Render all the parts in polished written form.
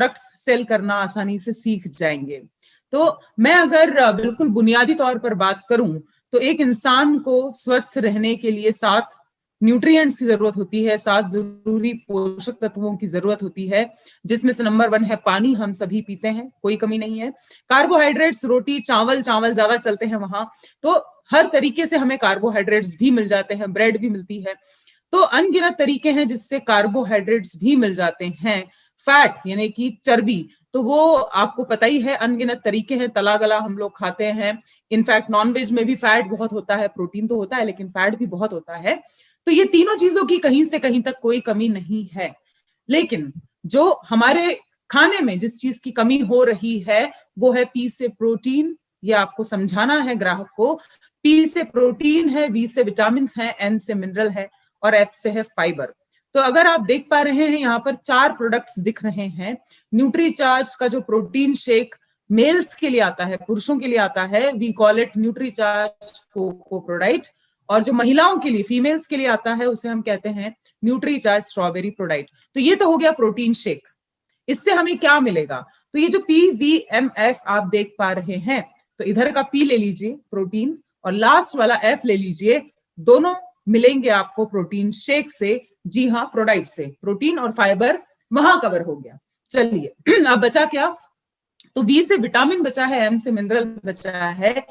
Products cell करना आसानी से सीख जाएंगे। तो मैं अगर बिल्कुल बुनियादी तौर पर बात करूं तो एक इंसान को स्वस्थ रहने के लिए 7 न्यूट्रिएंट्स की जरूरत होती है, 7 जरूरी पोषक तत्वों की जरूरत होती है, जिसमें से नंबर 1 है पानी। हम सभी पीते हैं, कोई कमी नहीं है। कार्बोहाइड्रेट्स, रोटी, चावल ज्यादा चलते हैं वहां, तो हर तरीके से हमें कार्बोहाइड्रेट्स भी मिल जाते हैं, ब्रेड भी मिलती है। तो अनगिनत तरीके हैं जिससे कार्बोहाइड्रेट्स भी मिल जाते हैं। फैट यानी कि चर्बी, तो वो आपको पता ही है, अनगिनत तरीके हैं, तला गला हम लोग खाते हैं। इनफैक्ट नॉनवेज में भी फैट बहुत होता है, प्रोटीन तो होता है लेकिन फैट भी बहुत होता है। तो ये तीनों चीजों की कहीं से कहीं तक कोई कमी नहीं है। लेकिन जो हमारे खाने में जिस चीज की कमी हो रही है वो है पी से प्रोटीन। ये आपको समझाना है ग्राहक को। पी से प्रोटीन है, बी से विटामिन है, एन से मिनरल है और एफ से है फाइबर। तो अगर आप देख पा रहे हैं यहाँ पर 4 प्रोडक्ट्स दिख रहे हैं। न्यूट्रीचार्ज का जो प्रोटीन शेक मेल्स के लिए आता है, पुरुषों के लिए आता है, वी कॉल इट न्यूट्रीचार्ज कोकोप्रोडाइट। और जो महिलाओं के लिए, फीमेल्स के लिए आता है, उसे हम कहते हैं न्यूट्रीचार्ज स्ट्रॉबेरी प्रोडाइट। तो ये तो हो गया प्रोटीन शेक। इससे हमें क्या मिलेगा? तो ये जो PVMF आप देख पा रहे हैं, तो इधर का P ले लीजिए प्रोटीन और लास्ट वाला F ले लीजिए, दोनों मिलेंगे आपको प्रोटीन शेक से। जी हाँ, प्रोडाइट से। प्रोटीन और फाइबर वहां कवर हो गया। चलिए अब बचा क्या? तो बी से विटामिन बचा है, एम से मिनरल बचा है।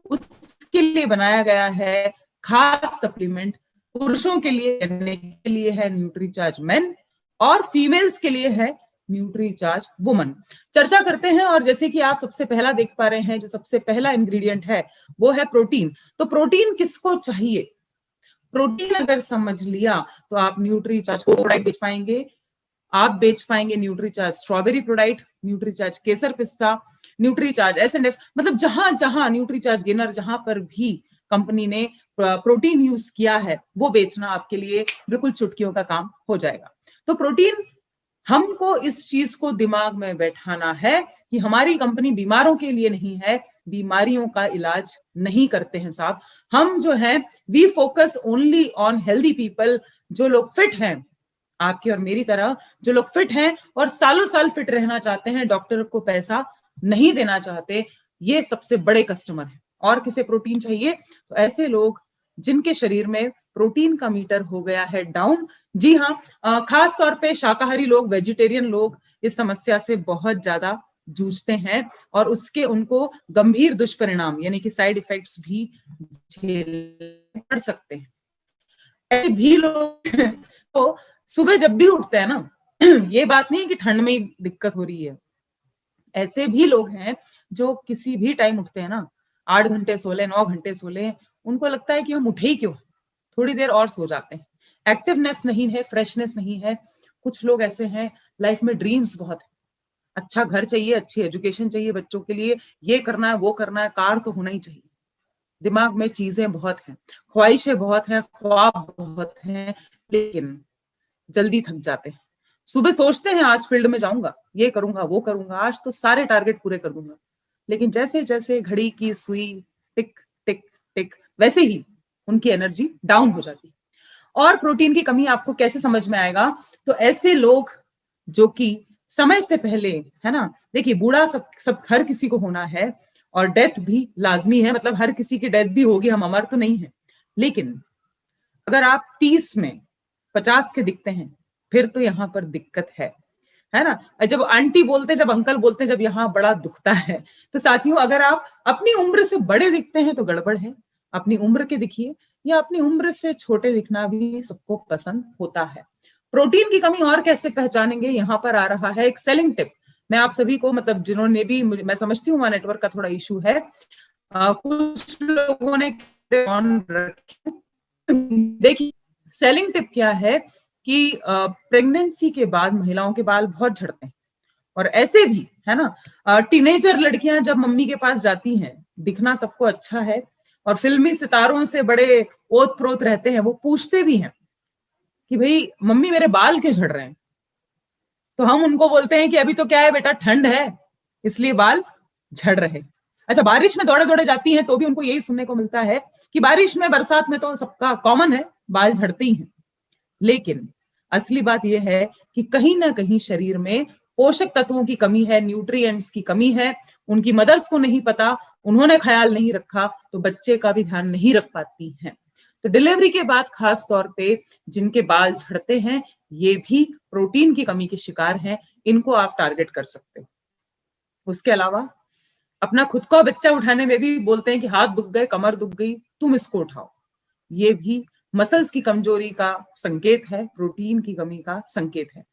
उसके लिए बनाया गया है खास सप्लीमेंट। पुरुषों के लिए है न्यूट्रीचार्ज मेन और फीमेल्स के लिए है न्यूट्रीचार्ज वुमन। चर्चा करते हैं। और जैसे कि आप सबसे पहला देख पा रहे हैं, जो सबसे पहला इंग्रेडिएंट है वो है प्रोटीन। तो प्रोटीन किसको चाहिए? प्रोटीन अगर समझ लिया तो आप न्यूट्रीचार्ज को प्रोडक्ट बेच पाएंगे। आप बेच पाएंगे न्यूट्रीचार्ज स्ट्रॉबेरी प्रोडाइट, न्यूट्रीचार्ज केसर पिस्ता, न्यूट्रीचार्ज SNF, मतलब जहां जहां न्यूट्रीचार्ज गेनर, जहां पर भी कंपनी ने प्रोटीन यूज किया है, वो बेचना आपके लिए बिल्कुल चुटकियों का काम हो जाएगा। तो प्रोटीन, हमको इस चीज को दिमाग में बैठाना है कि हमारी कंपनी बीमारों के लिए नहीं है, बीमारियों का इलाज नहीं करते हैं साहब। हम जो है we focus only on healthy people. जो लोग फिट हैं, आपकी और मेरी तरह जो लोग फिट हैं और सालों साल फिट रहना चाहते हैं, डॉक्टर को पैसा नहीं देना चाहते, ये सबसे बड़े कस्टमर हैं। और किसे प्रोटीन चाहिए? तो ऐसे लोग जिनके शरीर में प्रोटीन का मीटर हो गया है डाउन। जी हाँ, खास तौर पे शाकाहारी लोग, वेजिटेरियन लोग इस समस्या से बहुत ज्यादा जूझते हैं और उसके उनको गंभीर दुष्परिणाम यानी कि साइड इफेक्ट्स भी झेलने पड़ सकते हैं। ऐसे भी लोग तो सुबह जब भी उठते हैं ना, ये बात नहीं है कि ठंड में ही दिक्कत हो रही है, ऐसे भी लोग हैं जो किसी भी टाइम उठते हैं ना, 8 घंटे सो ले, 9 घंटे सो ले, उनको लगता है कि हम उठे ही क्यों, थोड़ी देर और सो जाते हैं। एक्टिवनेस नहीं है, फ्रेशनेस नहीं है। कुछ लोग ऐसे हैं, लाइफ में ड्रीम्स बहुत है, अच्छा घर चाहिए, अच्छी एजुकेशन चाहिए बच्चों के लिए, ये करना है, वो करना है, कार तो होना ही चाहिए। दिमाग में चीजें बहुत हैं, ख्वाहिशें बहुत हैं, ख्वाब बहुत हैं, लेकिन जल्दी थक जाते हैं। सुबह सोचते हैं आज फील्ड में जाऊंगा, ये करूंगा, वो करूंगा, आज तो सारे टारगेट पूरे कर दूंगा, लेकिन जैसे जैसे घड़ी की सुई टिक टिक टिक, वैसे ही उनकी एनर्जी डाउन हो जाती। और प्रोटीन की कमी आपको कैसे समझ में आएगा? तो ऐसे लोग जो कि समय से पहले, है ना, देखिए बूढ़ा सब हर किसी को होना है और डेथ भी लाजमी है, मतलब हर किसी की डेथ भी होगी, हम अमर तो नहीं है। लेकिन अगर आप 30 में 50 के दिखते हैं, फिर तो यहाँ पर दिक्कत है ना। जब आंटी बोलते, जब अंकल बोलते, जब यहाँ बड़ा दुखता है। तो साथियों, अगर आप अपनी उम्र से बड़े दिखते हैं तो गड़बड़ है। अपनी उम्र के दिखिए, या अपनी उम्र से छोटे दिखना भी सबको पसंद होता है। प्रोटीन की कमी और कैसे पहचानेंगे? यहाँ पर आ रहा है एक सेलिंग टिप। मैं आप सभी को, मतलब जिन्होंने भी, मैं समझती हूँ वहां नेटवर्क का थोड़ा इशू है, कुछ लोगों ने ऑन रखे। देखिए सेलिंग टिप क्या है कि प्रेगनेंसी के बाद महिलाओं के बाल बहुत झड़ते हैं। और ऐसे भी, है ना, टीनेजर लड़कियां जब मम्मी के पास जाती हैं, दिखना सबको अच्छा है और फिल्मी सितारों से बड़े ओत प्रोत रहते हैं, वो पूछते भी हैं कि भाई मम्मी मेरे बाल क्यों झड़ रहे हैं? तो हम उनको बोलते हैं कि अभी तो क्या है बेटा, ठंड है इसलिए बाल झड़ रहे। अच्छा, बारिश में दौड़े दौड़े जाती हैं तो भी उनको यही सुनने को मिलता है कि बारिश में, बरसात में तो सबका कॉमन है, बाल झड़ते ही हैं। लेकिन असली बात यह है कि कहीं ना कहीं शरीर में पोषक तत्वों की कमी है, न्यूट्रिएंट्स की कमी है, उनकी मदर्स को नहीं पता, उन्होंने ख्याल नहीं रखा, तो बच्चे का भी ध्यान नहीं रख पाती हैं। तो डिलीवरी के बाद खास तौर पे जिनके बाल झड़ते हैं, ये भी प्रोटीन की कमी के शिकार हैं, इनको आप टारगेट कर सकते हो। उसके अलावा अपना खुद का बच्चा उठाने में भी बोलते हैं कि हाथ दुख गए, कमर दुख गई, तुम इसको उठाओ, ये भी मसल्स की कमजोरी का संकेत है, प्रोटीन की कमी का संकेत है।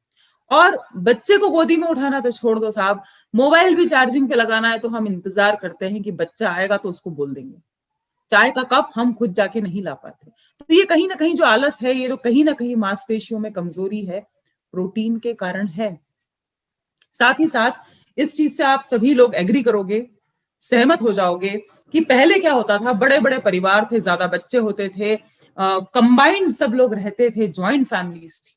और बच्चे को गोदी में उठाना तो छोड़ दो साहब, मोबाइल भी चार्जिंग पे लगाना है तो हम इंतजार करते हैं कि बच्चा आएगा तो उसको बोल देंगे। चाय का कप हम खुद जाके नहीं ला पाते। तो ये कहीं ना कहीं जो आलस है, ये जो कहीं ना कहीं मांसपेशियों में कमजोरी है, प्रोटीन के कारण है। साथ ही साथ इस चीज से आप सभी लोग एग्री करोगे, सहमत हो जाओगे कि पहले क्या होता था, बड़े बड़े परिवार थे, ज्यादा बच्चे होते थे, कंबाइंड सब लोग रहते थे, ज्वाइंट फैमिलीज थी,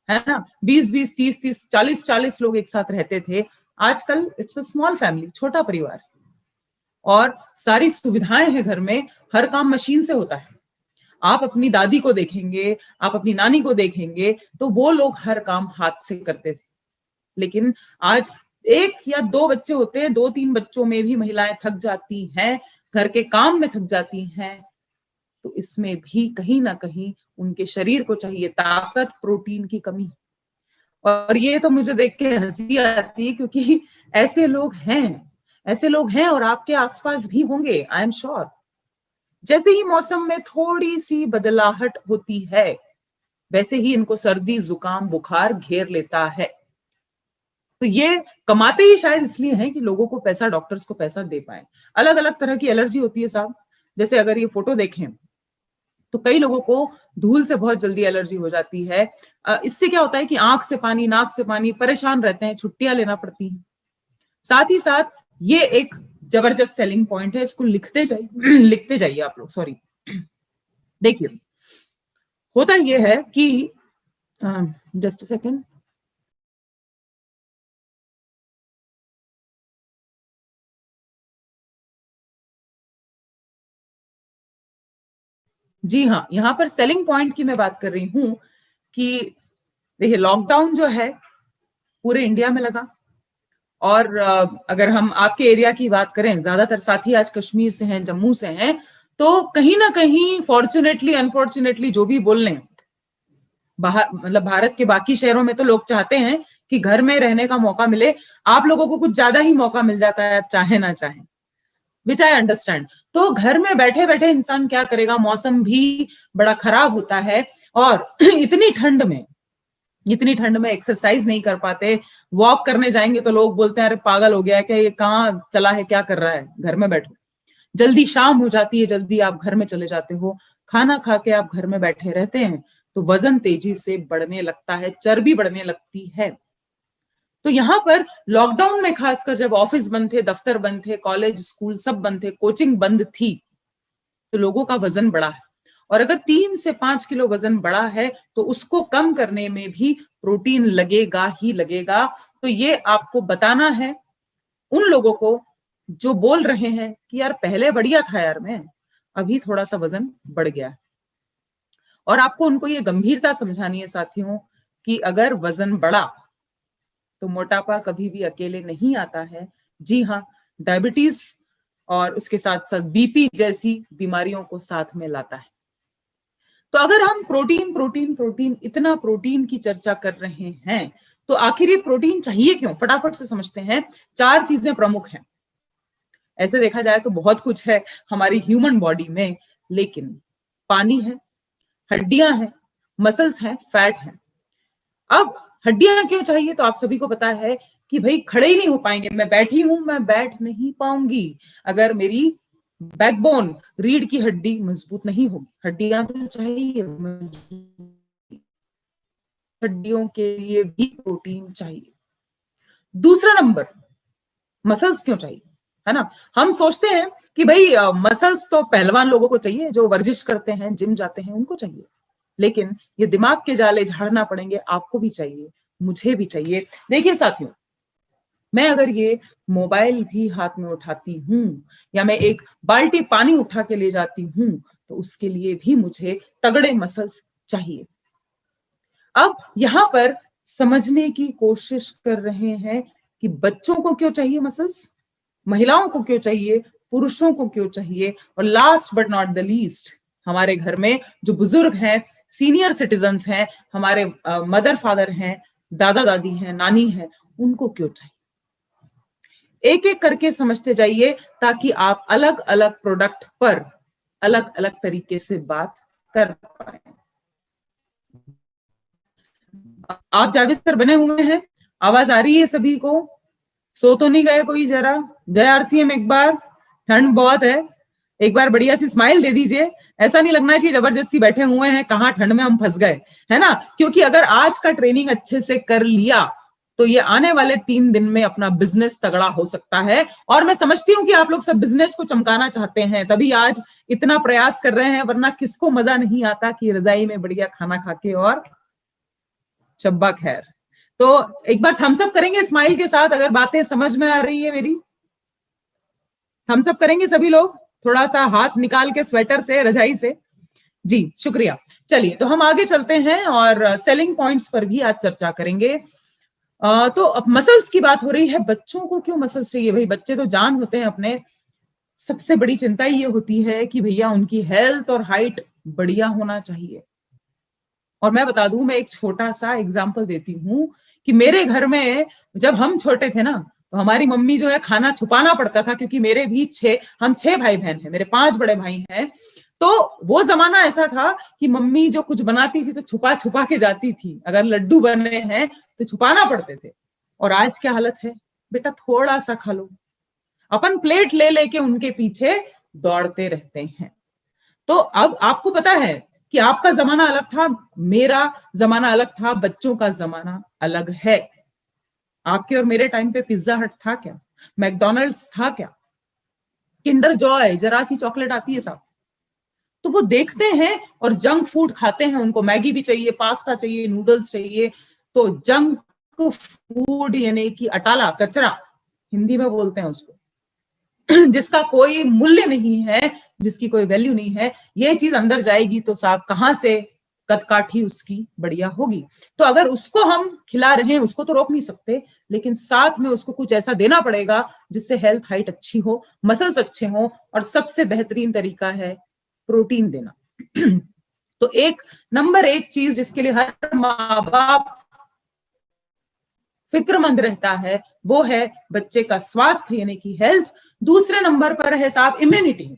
है ना, 20-20, 30-30, 40-40 लोग एक साथ रहते थे। आजकल इट्स अ स्मॉल फैमिली, छोटा परिवार, और सारी सुविधाएं हैं घर में, हर काम मशीन से होता है। आप अपनी दादी को देखेंगे, आप अपनी नानी को देखेंगे, तो वो लोग हर काम हाथ से करते थे। लेकिन आज एक या दो बच्चे होते हैं, 2-3 बच्चों में भी महिलाएं थक जाती हैं, घर के काम में थक जाती हैं। तो इसमें भी कहीं ना कहीं उनके शरीर को चाहिए ताकत, प्रोटीन की कमी। और ये तो मुझे देख के हंसी आती है, क्योंकि ऐसे लोग हैं, ऐसे लोग हैं और आपके आसपास भी होंगे, आई एम श्योर। जैसे ही मौसम में थोड़ी सी बदलाहट होती है, वैसे ही इनको सर्दी, जुकाम, बुखार घेर लेता है। तो ये कमाते ही शायद इसलिए हैं कि लोगों को पैसा, डॉक्टर्स को पैसा दे पाए। अलग अलग तरह की एलर्जी होती है साहब। जैसे अगर ये फोटो देखें तो कई लोगों को धूल से बहुत जल्दी एलर्जी हो जाती है। इससे क्या होता है कि आंख से पानी, नाक से पानी, परेशान रहते हैं, छुट्टियां लेना पड़ती हैं। साथ ही साथ ये एक जबरदस्त सेलिंग पॉइंट है, इसको लिखते जाइए लिखते जाइए आप लोग, सॉरी। देखिए, होता यह है कि जस्ट सेकेंड, जी हाँ, यहाँ पर सेलिंग पॉइंट की मैं बात कर रही हूं कि देखिए, लॉकडाउन जो है पूरे इंडिया में लगा, और अगर हम आपके एरिया की बात करें, ज्यादातर साथी आज कश्मीर से हैं, जम्मू से हैं, तो कहीं ना कहीं फॉर्चुनेटली अनफॉर्चुनेटली जो भी बोल लें, बाहर मतलब भारत के बाकी शहरों में तो लोग चाहते हैं कि घर में रहने का मौका मिले। आप लोगों को कुछ ज्यादा ही मौका मिल जाता है, आप चाहे ना चाहें, विच आई अंडरस्टैंड। तो घर में बैठे बैठे इंसान क्या करेगा, मौसम भी बड़ा खराब होता है, और इतनी ठंड में एक्सरसाइज नहीं कर पाते। वॉक करने जाएंगे तो लोग बोलते हैं अरे पागल हो गया है क्या, ये कहाँ चला है, क्या कर रहा है, घर में बैठो। जल्दी शाम हो जाती है, जल्दी आप घर में चले जाते हो, खाना खा के आप घर में बैठे रहते हैं, तो वजन तेजी से बढ़ने लगता है, चर्बी बढ़ने लगती है। तो यहाँ पर लॉकडाउन में खासकर जब ऑफिस बंद थे, दफ्तर बंद थे, कॉलेज स्कूल सब बंद थे, कोचिंग बंद थी, तो लोगों का वजन बढ़ा है। और अगर 3 से 5 किलो वजन बढ़ा है तो उसको कम करने में भी प्रोटीन लगेगा ही लगेगा। तो ये आपको बताना है उन लोगों को जो बोल रहे हैं कि यार पहले बढ़िया था यार, मैं अभी थोड़ा सा वजन बढ़ गया। और आपको उनको ये गंभीरता समझानी है साथियों कि अगर वजन बढ़ा तो मोटापा कभी भी अकेले नहीं आता है। जी हाँ, डायबिटीज और उसके साथ साथ बीपी जैसी बीमारियों को साथ में लाता है। तो अगर हम प्रोटीन प्रोटीन प्रोटीन, इतना प्रोटीन की चर्चा कर रहे हैं, तो आखिर ये प्रोटीन चाहिए क्यों, फटाफट से समझते हैं। 4 चीजें प्रमुख हैं। ऐसे देखा जाए तो बहुत कुछ है हमारी ह्यूमन बॉडी में, लेकिन पानी है, हड्डियां हैं, मसल्स हैं, फैट है। अब हड्डियां क्यों चाहिए, तो आप सभी को पता है कि भाई खड़े ही नहीं हो पाएंगे, मैं बैठी हूं, मैं बैठ नहीं पाऊंगी अगर मेरी बैकबोन, रीढ़ की हड्डी मजबूत नहीं होगी। हड्डियां तो चाहिए, हड्डियों के लिए भी प्रोटीन चाहिए। दूसरा नंबर, मसल्स क्यों चाहिए, है ना। हम सोचते हैं कि भाई मसल्स तो पहलवान लोगों को चाहिए, जो वर्जिश करते हैं, जिम जाते हैं, उनको चाहिए। लेकिन ये दिमाग के जाले झाड़ना पड़ेंगे, आपको भी चाहिए, मुझे भी चाहिए। देखिए साथियों, मैं अगर ये मोबाइल भी हाथ में उठाती हूं या मैं एक बाल्टी पानी उठा के ले जाती हूं, तो उसके लिए भी मुझे तगड़े मसल्स चाहिए। अब यहां पर समझने की कोशिश कर रहे हैं कि बच्चों को क्यों चाहिए मसल्स, महिलाओं को क्यों चाहिए, पुरुषों को क्यों चाहिए, और last but not the least हमारे घर में जो बुजुर्ग हैं, सीनियर सिटीजन्स हैं, हमारे मदर फादर हैं, दादा दादी हैं, नानी हैं, उनको क्यों चाहिए। एक एक करके समझते जाइए ताकि आप अलग अलग प्रोडक्ट पर अलग अलग तरीके से बात कर पाए। आप जावेद सर बने हुए हैं, आवाज आ रही है सभी को? सो तो नहीं गए कोई? जरा जय आरसीएम एक बार, ठंड बहुत है, एक बार बढ़िया सी स्माइल दे दीजिए। ऐसा नहीं लगना चाहिए जबरदस्ती बैठे हुए हैं, कहाँ ठंड में हम फंस गए, है ना? क्योंकि अगर आज का ट्रेनिंग अच्छे से कर लिया तो ये आने वाले 3 दिन में अपना बिजनेस तगड़ा हो सकता है। और मैं समझती हूँ कि आप लोग सब बिजनेस को चमकाना चाहते हैं, तभी आज इतना प्रयास कर रहे हैं, वरना किसको मजा नहीं आता कि रजाई में बढ़िया खाना खा के और शब्बा खैर। तो एक बार थम्स अप करेंगे स्माइल के साथ अगर बातें समझ में आ रही है मेरी? थम्स अप करेंगे सभी लोग, थोड़ा सा हाथ निकाल के स्वेटर से, रजाई से। जी शुक्रिया। चलिए तो हम आगे चलते हैं और सेलिंग पॉइंट्स पर भी आज चर्चा करेंगे। तो अब मसल्स की बात हो रही है, बच्चों को क्यों मसल्स चाहिए? भाई बच्चे तो जान होते हैं अपने, सबसे बड़ी चिंता ये होती है कि भैया उनकी हेल्थ और हाइट बढ़िया होना चाहिए। और मैं बता दूं, मैं एक छोटा सा एग्जाम्पल देती हूँ कि मेरे घर में जब हम छोटे थे ना, तो हमारी मम्मी जो है खाना छुपाना पड़ता था, क्योंकि मेरे भी हम 6 भाई बहन हैं, मेरे 5 बड़े भाई हैं। तो वो जमाना ऐसा था कि मम्मी जो कुछ बनाती थी तो छुपा छुपा के जाती थी, अगर लड्डू बने हैं तो छुपाना पड़ते थे। और आज क्या हालत है, बेटा थोड़ा सा खा लो, अपन प्लेट ले लेके उनके पीछे दौड़ते रहते हैं। तो अब आपको पता है कि आपका जमाना अलग था, मेरा जमाना अलग था, बच्चों का जमाना अलग है। आपके और मेरे टाइम पे पिज्जा हट था क्या? मैकडॉनल्ड्स था क्या? किंडर जॉय जरा सी चॉकलेट आती है साहब, तो वो देखते हैं और जंक फूड खाते हैं। उनको मैगी भी चाहिए, पास्ता चाहिए, नूडल्स चाहिए। तो जंक फूड यानी कि अटाला कचरा हिंदी में बोलते हैं उसको, जिसका कोई मूल्य नहीं है, जिसकी कोई वैल्यू नहीं है, ये चीज अंदर जाएगी तो साहब कहां से कदकाठी उसकी बढ़िया होगी। तो अगर उसको हम खिला रहे हैं, उसको तो रोक नहीं सकते, लेकिन साथ में उसको कुछ ऐसा देना पड़ेगा जिससे हेल्थ हाइट अच्छी हो, मसल्स अच्छे हो, और सबसे बेहतरीन तरीका है प्रोटीन देना। तो नंबर एक चीज जिसके लिए हर माँ बाप फिक्रमंद रहता है वो है बच्चे का स्वास्थ्य यानी कि हेल्थ। दूसरे नंबर पर है साहब इम्यूनिटी।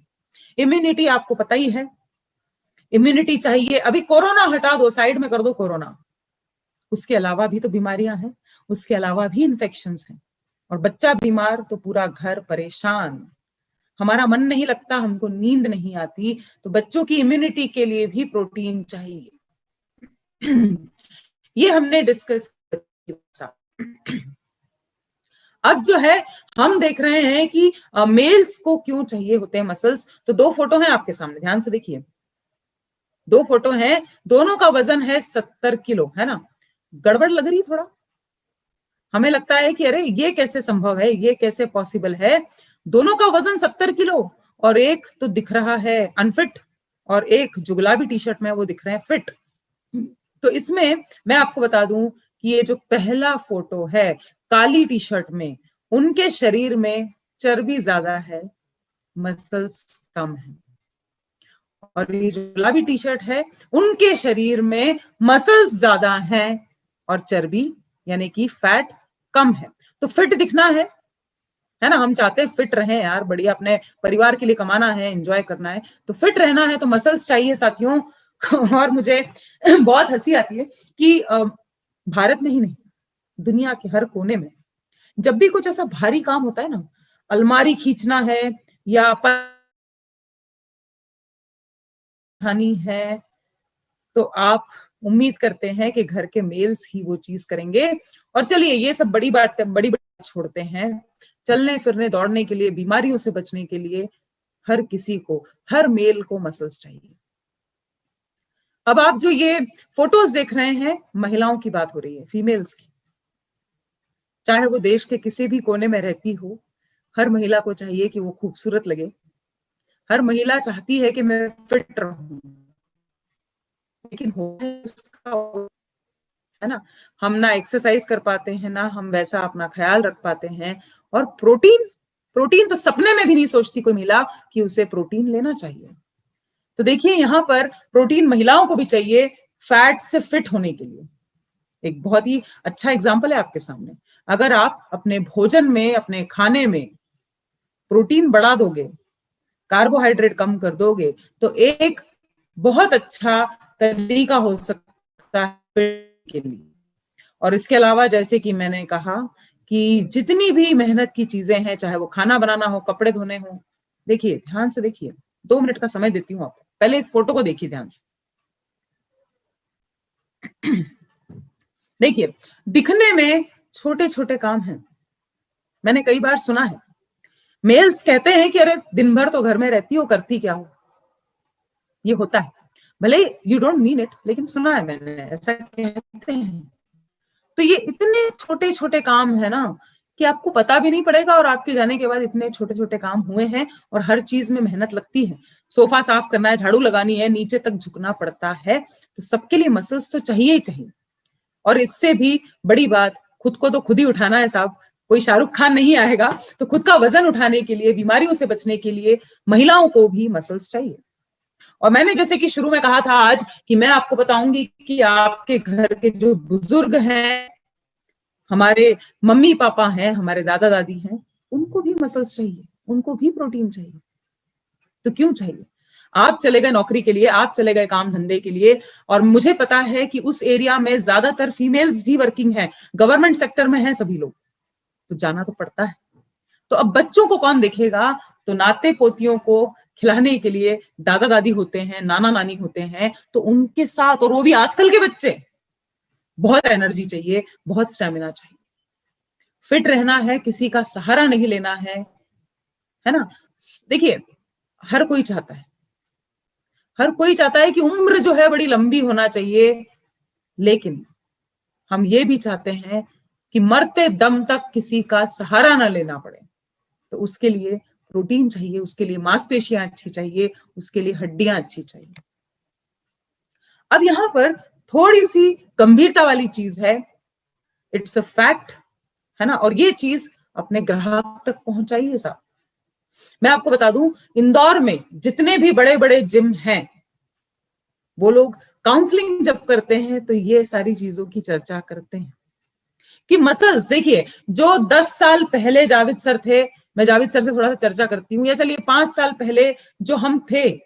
इम्यूनिटी आपको पता ही है, इम्यूनिटी चाहिए। अभी कोरोना हटा दो, साइड में कर दो कोरोना, उसके अलावा भी तो बीमारियां हैं, उसके अलावा भी इन्फेक्शंस हैं, और बच्चा बीमार तो पूरा घर परेशान, हमारा मन नहीं लगता, हमको नींद नहीं आती। तो बच्चों की इम्यूनिटी के लिए भी प्रोटीन चाहिए। ये हमने डिस्कस किया। अब जो है हम देख रहे हैं कि मेल्स को क्यों चाहिए होते हैं मसल्स। तो 2 फोटो हैं आपके सामने, ध्यान से देखिए। 2 फोटो हैं, दोनों का वजन है 70 किलो, है ना? गड़बड़ लग रही थोड़ा, हमें लगता है कि अरे ये कैसे संभव है, ये कैसे पॉसिबल है? दोनों का वजन 70 किलो, और एक तो दिख रहा है अनफिट, और एक जो गुलाबी टी शर्ट में वो दिख रहे हैं फिट। तो इसमें मैं आपको बता दूं कि ये जो पहला फोटो है काली टी शर्ट में, उनके शरीर में चर्बी ज्यादा है, मसल्स कम है। और ये जो गुलाबी टी शर्ट है, उनके शरीर में मसल्स ज्यादा हैं और चर्बी यानी कि फैट कम है। तो फिट दिखना है ना? हम चाहते हैं फिट रहें यार, बढ़िया, अपने परिवार के लिए कमाना है, एंजॉय करना है, तो फिट रहना है तो मसल्स चाहिए साथियों। और मुझे बहुत हंसी आती है कि भारत में ही नहीं, दुनिया के हर कोने में जब भी कुछ ऐसा भारी काम होता है ना, अलमारी खींचना है या हानि है, तो आप उम्मीद करते हैं कि घर के मेल्स ही वो चीज करेंगे। और चलिए ये सब बड़ी बड़ी बात छोड़ते हैं, चलने फिरने दौड़ने के लिए, बीमारियों से बचने के लिए हर किसी को, हर मेल को मसल्स चाहिए। अब आप जो ये फोटोज देख रहे हैं, महिलाओं की बात हो रही है, फीमेल्स की, चाहे वो देश के किसी भी कोने में रहती हो, हर महिला को चाहिए कि वो खूबसूरत लगे। हर महिला चाहती है कि मैं फिट रहूं, लेकिन हो इसका है ना। हम ना एक्सरसाइज कर पाते हैं, ना हम वैसा अपना ख्याल रख पाते हैं। और प्रोटीन, प्रोटीन तो सपने में भी नहीं सोचती कोई महिला कि उसे प्रोटीन लेना चाहिए। तो देखिए यहाँ पर प्रोटीन महिलाओं को भी चाहिए फैट से फिट होने के लिए। एक बहुत ही अच्छा एग्जाम्पल है आपके सामने। अगर आप अपने भोजन में, अपने खाने में प्रोटीन बढ़ा दोगे, कार्बोहाइड्रेट कम कर दोगे, तो एक बहुत अच्छा तरीका हो सकता है के लिए। और इसके अलावा जैसे कि मैंने कहा कि जितनी भी मेहनत की चीजें हैं, चाहे वो खाना बनाना हो, कपड़े धोने हो, देखिए ध्यान से देखिए, 2 मिनट का समय देती हूँ आपको, पहले इस फोटो को देखिए ध्यान से। देखिए दिखने में छोटे छोटे काम हैं। मैंने कई बार सुना है मेल्स कहते हैं कि अरे दिन भर तो घर में रहती हो, करती क्या हो। ये होता है, भले यू डोंट मीन इट, लेकिन सुना है मैंने, ऐसा कहते हैं। तो ये इतने छोटे छोटे काम है ना कि आपको पता भी नहीं पड़ेगा, और आपके जाने के बाद इतने छोटे छोटे काम हुए हैं। और हर चीज में मेहनत लगती है। सोफा साफ करना है, झाड़ू लगानी है, नीचे तक झुकना पड़ता है। तो सबके लिए मसल्स तो चाहिए ही चाहिए। और इससे भी बड़ी बात, खुद को तो खुद ही उठाना है साहब, कोई शाहरुख खान नहीं आएगा। तो खुद का वजन उठाने के लिए, बीमारियों से बचने के लिए महिलाओं को भी मसल्स चाहिए। और मैंने जैसे कि शुरू में कहा था आज कि मैं आपको बताऊंगी कि आपके घर के जो बुजुर्ग हैं, हमारे मम्मी पापा हैं, हमारे दादा दादी हैं, उनको भी मसल्स चाहिए, उनको भी प्रोटीन चाहिए। तो क्यों चाहिए? आप चले गए नौकरी के लिए, आप चले गए काम धंधे के लिए, और मुझे पता है कि उस एरिया में ज्यादातर फीमेल्स भी वर्किंग है, गवर्नमेंट सेक्टर में है सभी लोग, तो जाना तो पड़ता है। तो अब बच्चों को कौन देखेगा? तो नाते पोतियों को खिलाने के लिए दादा दादी होते हैं, नाना नानी होते हैं, तो उनके साथ, और वो भी आजकल के बच्चे, बहुत एनर्जी चाहिए, बहुत स्टेमिना चाहिए। फिट रहना है, किसी का सहारा नहीं लेना है ना। देखिए हर कोई चाहता है, हर कोई चाहता है कि उम्र जो है बड़ी लंबी होना चाहिए, लेकिन हम ये भी चाहते हैं कि मरते दम तक किसी का सहारा ना लेना पड़े। तो उसके लिए प्रोटीन चाहिए, उसके लिए मांसपेशियां अच्छी चाहिए, उसके लिए हड्डियां अच्छी चाहिए। अब यहां पर थोड़ी सी गंभीरता वाली चीज है, इट्स अ फैक्ट, है ना। और ये चीज अपने ग्राहक तक पहुंचाइए साहब। मैं आपको बता दूं, इंदौर में जितने भी बड़े बड़े जिम हैं, वो लोग काउंसलिंग जब करते हैं तो ये सारी चीजों की चर्चा करते हैं कि मसल्स, देखिए जो 10 साल पहले जावेद सर थे, मैं जावेद सर से थोड़ा सा चर्चा करती हूँ, या चलिए 5 साल पहले जो हम थे,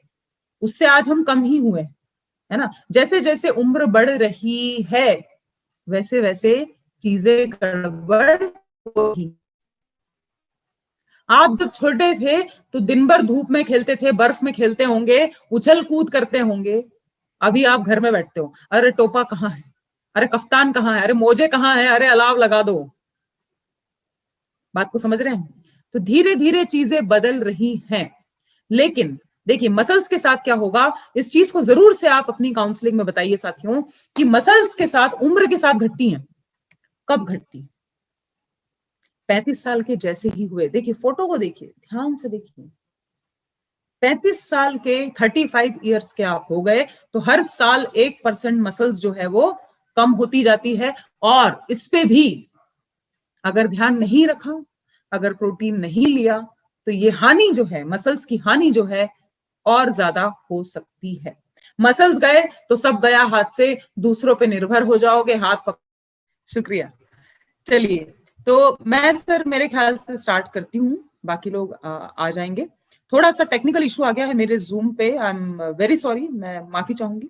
उससे आज हम कम ही हुए, है ना। जैसे जैसे उम्र बढ़ रही है, वैसे वैसे चीजें गड़बड़ होगी। आप जब छोटे थे तो दिन भर धूप में खेलते थे, बर्फ में खेलते होंगे, उछल कूद करते होंगे। अभी आप घर में बैठते हो, अरे टोपा कहाँ है, अरे कफ्तान कहाँ है, अरे मोजे कहाँ है, अरे अलाव लगा दो। बात को समझ रहे हैं? तो धीरे धीरे चीजें बदल रही हैं। लेकिन देखिए मसल्स के साथ क्या होगा, इस चीज को जरूर से आप अपनी काउंसलिंग में बताइए साथियों, कि मसल्स के साथ उम्र के साथ घटती हैं। कब घटती? 35 साल के जैसे ही हुए, देखिए फोटो को देखिए, ध्यान से देखिए, 35 साल के, 35 ईयर्स के आप हो गए, तो हर साल 1% मसल्स जो है वो कम होती जाती है। और इस पे भी अगर ध्यान नहीं रखा, अगर प्रोटीन नहीं लिया, तो ये हानि जो है, मसल्स की हानि जो है, और ज्यादा हो सकती है। मसल्स गए तो सब गया हाथ से, दूसरों पे निर्भर हो जाओगे, हाथ पक। शुक्रिया। चलिए, तो मैं सर मेरे ख्याल से स्टार्ट करती हूँ, बाकी लोग आ जाएंगे। थोड़ा सा टेक्निकल इशू आ गया है मेरे जूम पे, आई एम वेरी सॉरी, मैं माफी चाहूंगी।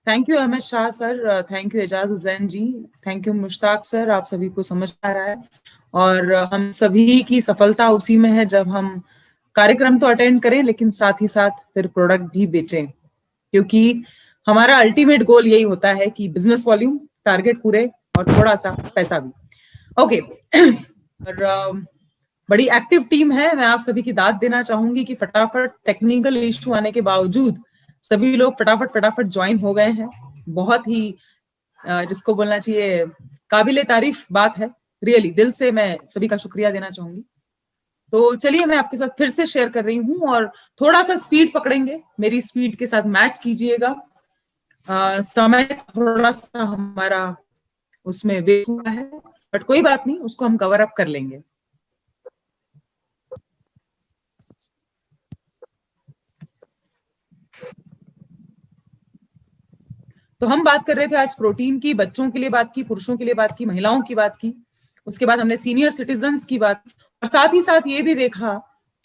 Thank you Ahmad Shah sir, thank you Ejaz Hussain ji, thank you Mushtaq sir, आप सभी को समझ आ रहा है। और हम सभी की सफलता उसी में है जब हम कार्यक्रम तो अटेंड करें, लेकिन साथ ही साथ फिर प्रोडक्ट भी बेचें, क्योंकि हमारा अल्टीमेट गोल यही होता है कि बिजनेस वॉल्यूम, टारगेट पूरे, और थोड़ा सा पैसा भी। ओके और बड़ी एक्टिव टीम है, मैं आप सभी की दाद देना चाहूंगी कि फटाफट टेक्निकल इशू आने के बावजूद सभी लोग फटाफट फटाफट ज्वाइन हो गए हैं। बहुत ही जिसको बोलना चाहिए काबिले तारीफ बात है, रियली दिल से मैं सभी का शुक्रिया देना चाहूंगी। तो चलिए मैं आपके साथ फिर से शेयर कर रही हूँ और थोड़ा सा स्पीड पकड़ेंगे, मेरी स्पीड के साथ मैच कीजिएगा। समय थोड़ा सा हमारा उसमें वेस्ट हुआ है, बट कोई बात नहीं, उसको हम कवर अप कर लेंगे। तो हम बात कर रहे थे आज प्रोटीन की, बच्चों के लिए बात की, पुरुषों के लिए बात की, महिलाओं की बात की, उसके बाद हमने सीनियर सिटीजन्स की बात की, और साथ ही साथ ये भी देखा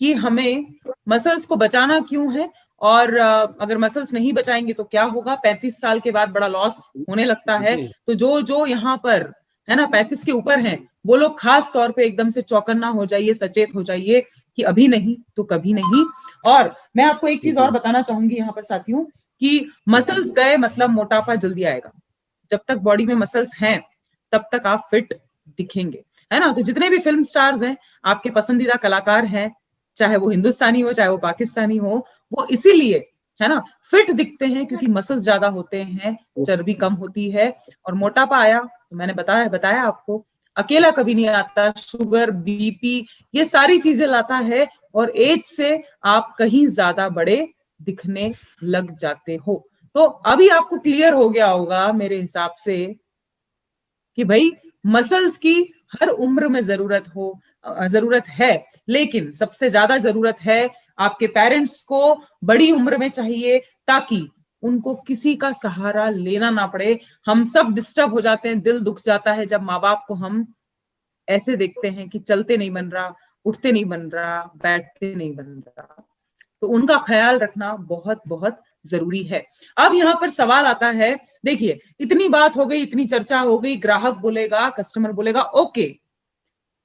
कि हमें मसल्स को बचाना क्यों है, और अगर मसल्स नहीं बचाएंगे तो क्या होगा। 35 साल के बाद बड़ा लॉस होने लगता है। तो जो जो यहाँ पर है ना 35 के ऊपर हैं, वो लोग खास तौर पे एकदम से चौकन्ना हो जाइए, सचेत हो जाइए कि अभी नहीं तो कभी नहीं। और मैं आपको एक चीज और बताना चाहूंगी यहाँ पर साथियों, कि मसल्स गए मतलब मोटापा जल्दी आएगा। जब तक बॉडी में मसल्स हैं तब तक आप फिट दिखेंगे, है ना। तो जितने भी फिल्म स्टार्स हैं, आपके पसंदीदा कलाकार हैं, चाहे वो हिंदुस्तानी हो चाहे वो पाकिस्तानी हो, वो इसीलिए है ना फिट दिखते हैं क्योंकि मसल्स ज्यादा होते हैं, चर्बी कम होती है। और मोटापा आया तो मैंने बताया आपको, अकेला कभी नहीं आता, शुगर, बीपी, ये सारी चीजें लाता है, और एज से आप कहीं ज्यादा बड़े दिखने लग जाते हो। तो अभी आपको क्लियर हो गया होगा मेरे हिसाब से कि भाई मसल्स की हर उम्र में जरूरत है, लेकिन सबसे ज्यादा जरूरत है आपके पेरेंट्स को बड़ी उम्र में चाहिए, ताकि उनको किसी का सहारा लेना ना पड़े। हम सब डिस्टर्ब हो जाते हैं, दिल दुख जाता है जब माँ बाप को हम ऐसे देखते हैं कि चलते नहीं बन रहा, उठते नहीं बन रहा, बैठते नहीं बन रहा। तो उनका ख्याल रखना बहुत बहुत जरूरी है। अब यहाँ पर सवाल आता है, देखिए इतनी बात हो गई, इतनी चर्चा हो गई, ग्राहक बोलेगा, कस्टमर बोलेगा, ओके,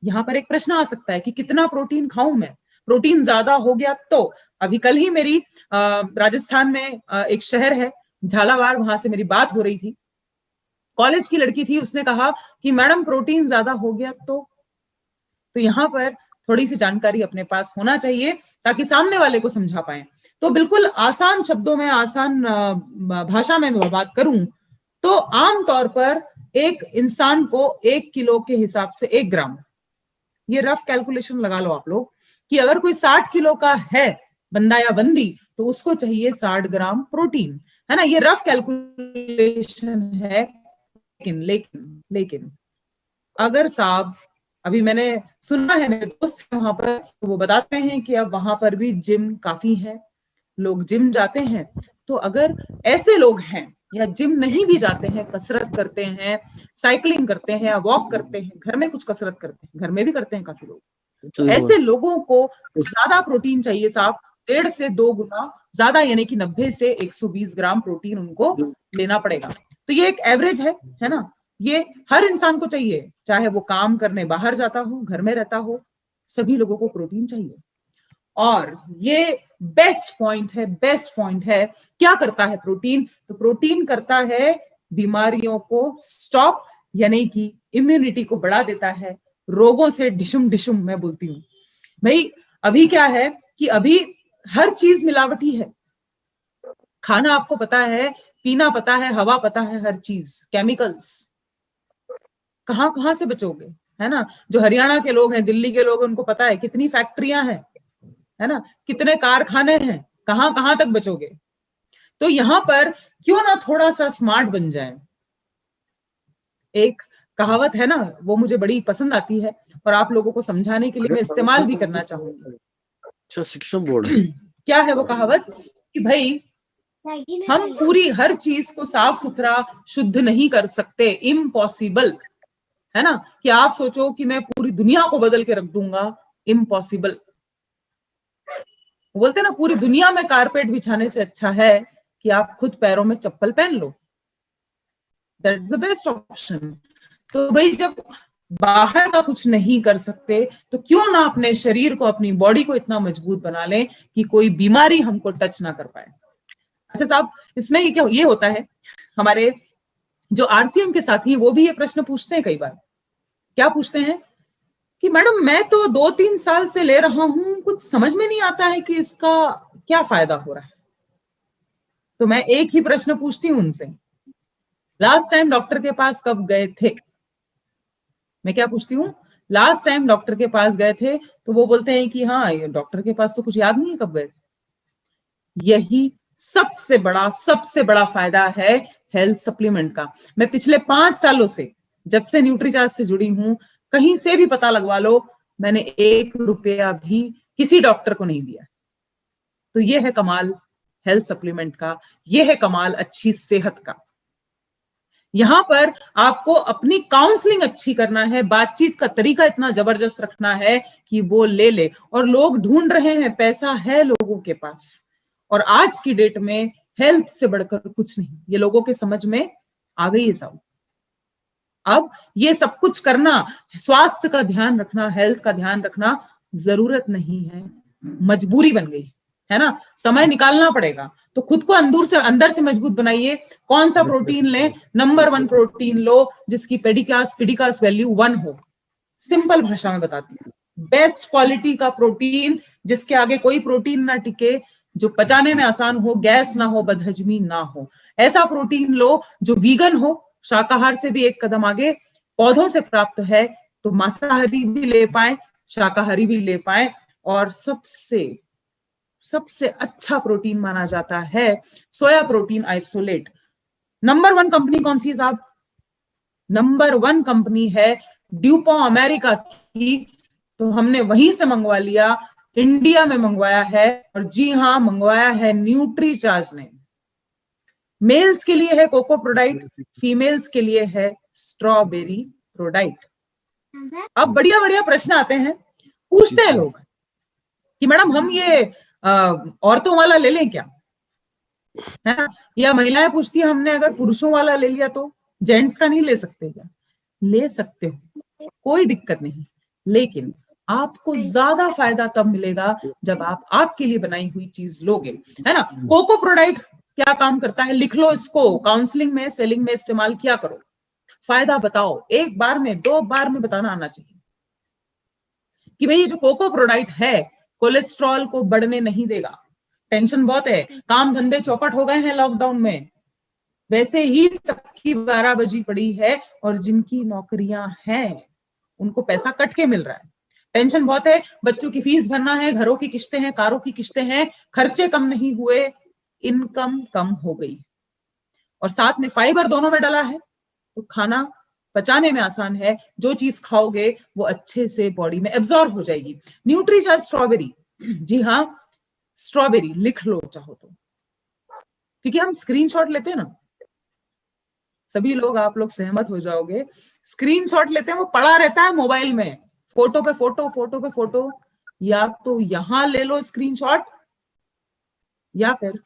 यहाँ पर एक प्रश्न आ सकता है कि कितना प्रोटीन खाऊं मैं, प्रोटीन ज्यादा हो गया तो। अभी कल ही मेरी राजस्थान में एक शहर है झालावाड़, वहां से मेरी बात हो रही थी, कॉलेज की लड़की थी, उसने कहा कि मैडम प्रोटीन ज्यादा हो गया तो यहाँ पर थोड़ी सी जानकारी अपने पास होना चाहिए ताकि सामने वाले को समझा पाए। तो बिल्कुल आसान शब्दों में, आसान भाषा में मैं बात करूं तो आमतौर पर एक इंसान को 1 किलो के हिसाब से 1 ग्राम, ये रफ कैलकुलेशन लगा लो आप लोग, कि अगर कोई 60 किलो का है बंदा या बंदी तो उसको चाहिए 60 ग्राम प्रोटीन, है ना। ये रफ कैलकुलेशन है। लेकिन लेकिन लेकिन अगर साहब, अभी मैंने सुना है, मेरे दोस्त हैं वहां पर, तो वो बताते हैं कि अब वहां पर भी जिम काफी है, लोग जिम जाते हैं। तो अगर ऐसे लोग हैं या जिम नहीं भी जाते हैं, कसरत करते हैं, साइकिलिंग करते हैं या वॉक करते हैं, घर में कुछ कसरत करते हैं, घर में भी करते हैं काफी लोग, तो ऐसे लोगों को ज्यादा प्रोटीन चाहिए साहब, 1.5 से 2 गुना ज्यादा, यानी कि 90 से 120 ग्राम प्रोटीन उनको लेना पड़ेगा। तो ये एक एवरेज है ना। ये हर इंसान को चाहिए, चाहे वो काम करने बाहर जाता हो, घर में रहता हो, सभी लोगों को प्रोटीन चाहिए। और ये बेस्ट पॉइंट है। क्या करता है प्रोटीन? तो प्रोटीन करता है बीमारियों को स्टॉप, यानी कि इम्यूनिटी को बढ़ा देता है, रोगों से डिशुम डिशुम मैं बोलती हूँ भाई। अभी क्या है कि अभी हर चीज मिलावटी है, खाना आपको पता है, पीना पता है, हवा पता है, हर चीज केमिकल्स, कहां से बचोगे, है ना। जो हरियाणा के लोग हैं, दिल्ली के लोग हैं, उनको पता है कितनी फैक्ट्रियां हैं, है ना, कितने कारखाने हैं, कहां कहां तक बचोगे। तो यहां पर क्यों ना थोड़ा सा स्मार्ट बन जाए। एक कहावत है ना, वो मुझे बड़ी पसंद आती है और आप लोगों को समझाने के लिए मैं इस्तेमाल भी करना चाहूंगी। अच्छा, शिक्षा बोर्ड क्या है वो कहावत कि भाई हम पूरी हर चीज को साफ सुथरा शुद्ध नहीं कर सकते, इम्पॉसिबल, है ना। कि आप सोचो कि मैं पूरी दुनिया को बदल के रख दूंगा, इम्पॉसिबल। बोलते ना, पूरी दुनिया में कारपेट बिछाने से अच्छा है कि आप खुद पैरों में चप्पल पहन लो, दैट्स द बेस्ट ऑप्शन। तो भाई जब बाहर का कुछ नहीं कर सकते तो क्यों ना अपने शरीर को, अपनी बॉडी को इतना मजबूत बना लें कि कोई बीमारी हमको टच ना कर पाए। अच्छा साहब, इसमें ये क्या ये होता है, हमारे जो आरसीएम के साथी वो भी ये प्रश्न पूछते हैं कई बार। क्या पूछते हैं कि मैडम मैं तो 2-3 साल से ले रहा हूं, कुछ समझ में नहीं आता है कि इसका क्या फायदा हो रहा है। तो मैं एक ही प्रश्न पूछती हूं उनसे, लास्ट टाइम डॉक्टर के पास कब गए थे? मैं क्या पूछती हूँ, लास्ट टाइम डॉक्टर के पास गए थे तो वो बोलते हैं कि हाँ डॉक्टर के पास तो कुछ याद नहीं है कब गए। यही सबसे बड़ा फायदा है हेल्थ सप्लीमेंट का। मैं पिछले 5 सालों से जब से न्यूट्रीचार्ज से जुड़ी हूं, कहीं से भी पता लगवा लो, मैंने 1 रुपया भी किसी डॉक्टर को नहीं दिया। तो ये है कमाल हेल्थ सप्लीमेंट का, ये है कमाल अच्छी सेहत का। यहां पर आपको अपनी काउंसलिंग अच्छी करना है, बातचीत का तरीका इतना जबरदस्त रखना है कि वो ले। और लोग ढूंढ रहे हैं, पैसा है लोगों के पास, और आज की डेट में हेल्थ से बढ़कर कुछ नहीं, ये लोगों के समझ में आ गई है सब। अब ये सब कुछ करना, स्वास्थ्य का ध्यान रखना, हेल्थ का ध्यान रखना जरूरत नहीं है, मजबूरी बन गई है ना। समय निकालना पड़ेगा, तो खुद को अंदर से मजबूत बनाइए। कौन सा प्रोटीन लें? नंबर 1 प्रोटीन लो जिसकी पेडिकास वैल्यू 1 हो। सिंपल भाषा में बताती हूँ, बेस्ट क्वालिटी का प्रोटीन जिसके आगे कोई प्रोटीन ना टिके, जो पचाने में आसान हो, गैस ना हो, बदहजमी ना हो, ऐसा प्रोटीन लो जो वीगन हो, शाकाहार से भी एक कदम आगे, पौधों से प्राप्त है, तो मांसाहारी भी ले पाए, शाकाहारी भी ले पाए। और सबसे अच्छा प्रोटीन माना जाता है soya protein isolate. Number 1 company कौन सी है साहब? नंबर 1 कंपनी है ड्यूपॉ अमेरिका की, तो हमने वहीं से मंगवा लिया, इंडिया में मंगवाया है। और जी हाँ, मंगवाया है न्यूट्रीचार्ज ने। मेल्स के लिए है कोको प्रोडाइट, फीमेल्स के लिए है स्ट्रॉबेरी प्रोडाइट। अब बढ़िया बढ़िया प्रश्न आते हैं, पूछते हैं लोग कि मैडम हम ये औरतों वाला ले लें क्या, है ना? या महिलाएं पूछती है हमने अगर पुरुषों वाला ले लिया तो जेंट्स का नहीं ले सकते क्या? ले सकते हो, कोई दिक्कत नहीं, लेकिन आपको ज्यादा फायदा तब मिलेगा जब आप आपके लिए बनाई हुई चीज लोगे, है ना। कोको प्रोडाइट क्या काम करता है, लिख लो इसको, काउंसलिंग में, सेलिंग में इस्तेमाल किया करो। फायदा बताओ, 1 बार में 2 बार में बताना आना चाहिए कि भाई ये जो कोको प्रोडाइट है कोलेस्ट्रॉल को बढ़ने नहीं देगा। टेंशन बहुत है, काम धंधे चौपट हो गए हैं लॉकडाउन में, वैसे ही सबकी 12 बजी पड़ी है, और जिनकी नौकरियां हैं उनको पैसा कट के मिल रहा है। टेंशन बहुत है, बच्चों की फीस भरना है, घरों की किस्तें हैं, कारों की किस्तें हैं, खर्चे कम नहीं हुए, इनकम कम हो गई, और साथ में फाइबर दोनों में डला है, तो खाना पचाने में आसान है। जो चीज खाओगे वो अच्छे से बॉडी में एब्जॉर्ब हो जाएगी। न्यूट्रीचार्ज स्ट्रॉबेरी, जी हाँ स्ट्रॉबेरी लिख लो चाहो तो, क्योंकि हम स्क्रीनशॉट लेते हैं ना, सभी लोग, आप लोग सहमत हो जाओगे, स्क्रीनशॉट लेते हैं, वो पड़ा रहता है मोबाइल में, फोटो पे फोटो, फोटो पे फोटो। या तो यहां ले लो स्क्रीनशॉट, या फिर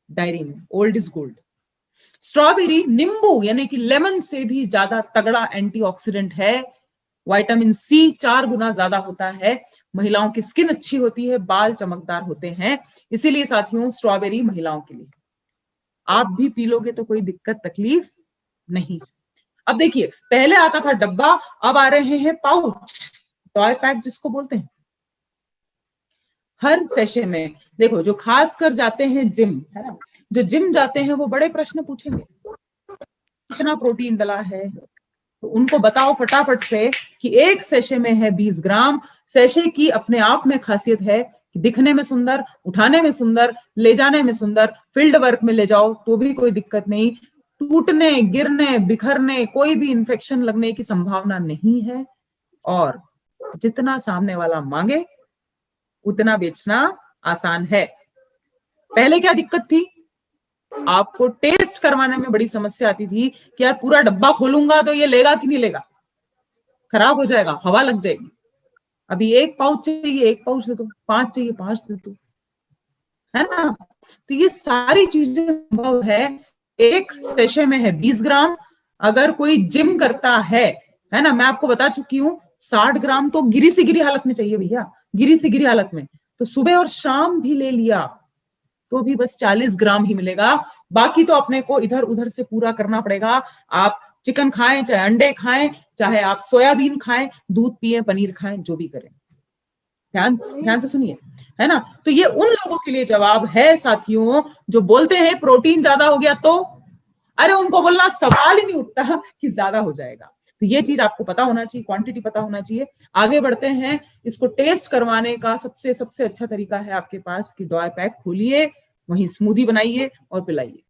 डायरी में, ओल्ड इज गोल्ड। स्ट्रॉबेरी नींबू यानी कि लेमन से भी ज्यादा तगड़ा एंटीऑक्सीडेंट है। विटामिन सी 4 गुना ज्यादा होता है। महिलाओं की स्किन अच्छी होती है, बाल चमकदार होते हैं, इसीलिए साथियों स्ट्रॉबेरी महिलाओं के लिए। आप भी पी लोगे तो कोई दिक्कत तकलीफ नहीं। अब देखिए, पहले आता था डब्बा, अब आ रहे हैं पाउच, टॉय पैक जिसको बोलते हैं। हर सेशन में देखो, जो खास कर जाते हैं जिम, है ना, जो जिम जाते हैं वो बड़े प्रश्न पूछेंगे, कितना प्रोटीन डला है, तो उनको बताओ फटाफट से कि एक सेशे में है 20 ग्राम। सेशे की अपने आप में खासियत है कि दिखने में सुंदर, उठाने में सुंदर, ले जाने में सुंदर, फील्ड वर्क में ले जाओ तो भी कोई दिक्कत नहीं, टूटने, गिरने, बिखरने, कोई भी इंफेक्शन लगने की संभावना नहीं है, और जितना सामने वाला मांगे उतना बेचना आसान है। पहले क्या दिक्कत थी, आपको टेस्ट करवाने में बड़ी समस्या आती थी कि यार पूरा डब्बा खोलूंगा तो ये लेगा कि नहीं लेगा, खराब हो जाएगा, हवा लग जाएगी। अभी 1 पाउच चाहिए 1 पाउच दे दो, 5 चाहिए 5 दे दो, है ना। तो ये सारी चीजें संभव है। एक सेशे में है 20 ग्राम। अगर कोई जिम करता है ना, मैं आपको बता चुकी हूँ 60 ग्राम तो गिरी से गिरी हालत में चाहिए भैया, गिरी से गिरी हालत में, तो सुबह और शाम भी ले लिया तो भी बस 40 ग्राम ही मिलेगा। बाकी तो अपने को इधर उधर से पूरा करना पड़ेगा। आप चिकन खाएं, चाहे अंडे खाएं, चाहे आप सोयाबीन खाएं, दूध पिए, पनीर खाएं, जो भी करें, ध्यान से सुनिए, है ना। तो ये उन लोगों के लिए जवाब है साथियों जो बोलते हैं प्रोटीन ज्यादा हो गया तो, अरे उनको बोलना सवाल ही नहीं उठता कि ज्यादा हो जाएगा। तो ये चीज आपको पता होना चाहिए, क्वांटिटी पता होना चाहिए। आगे बढ़ते हैं, इसको टेस्ट करवाने का सबसे सबसे अच्छा तरीका है आपके पास कि डॉय पैक खोलिए, वहीं स्मूदी बनाइए और पिलाइए।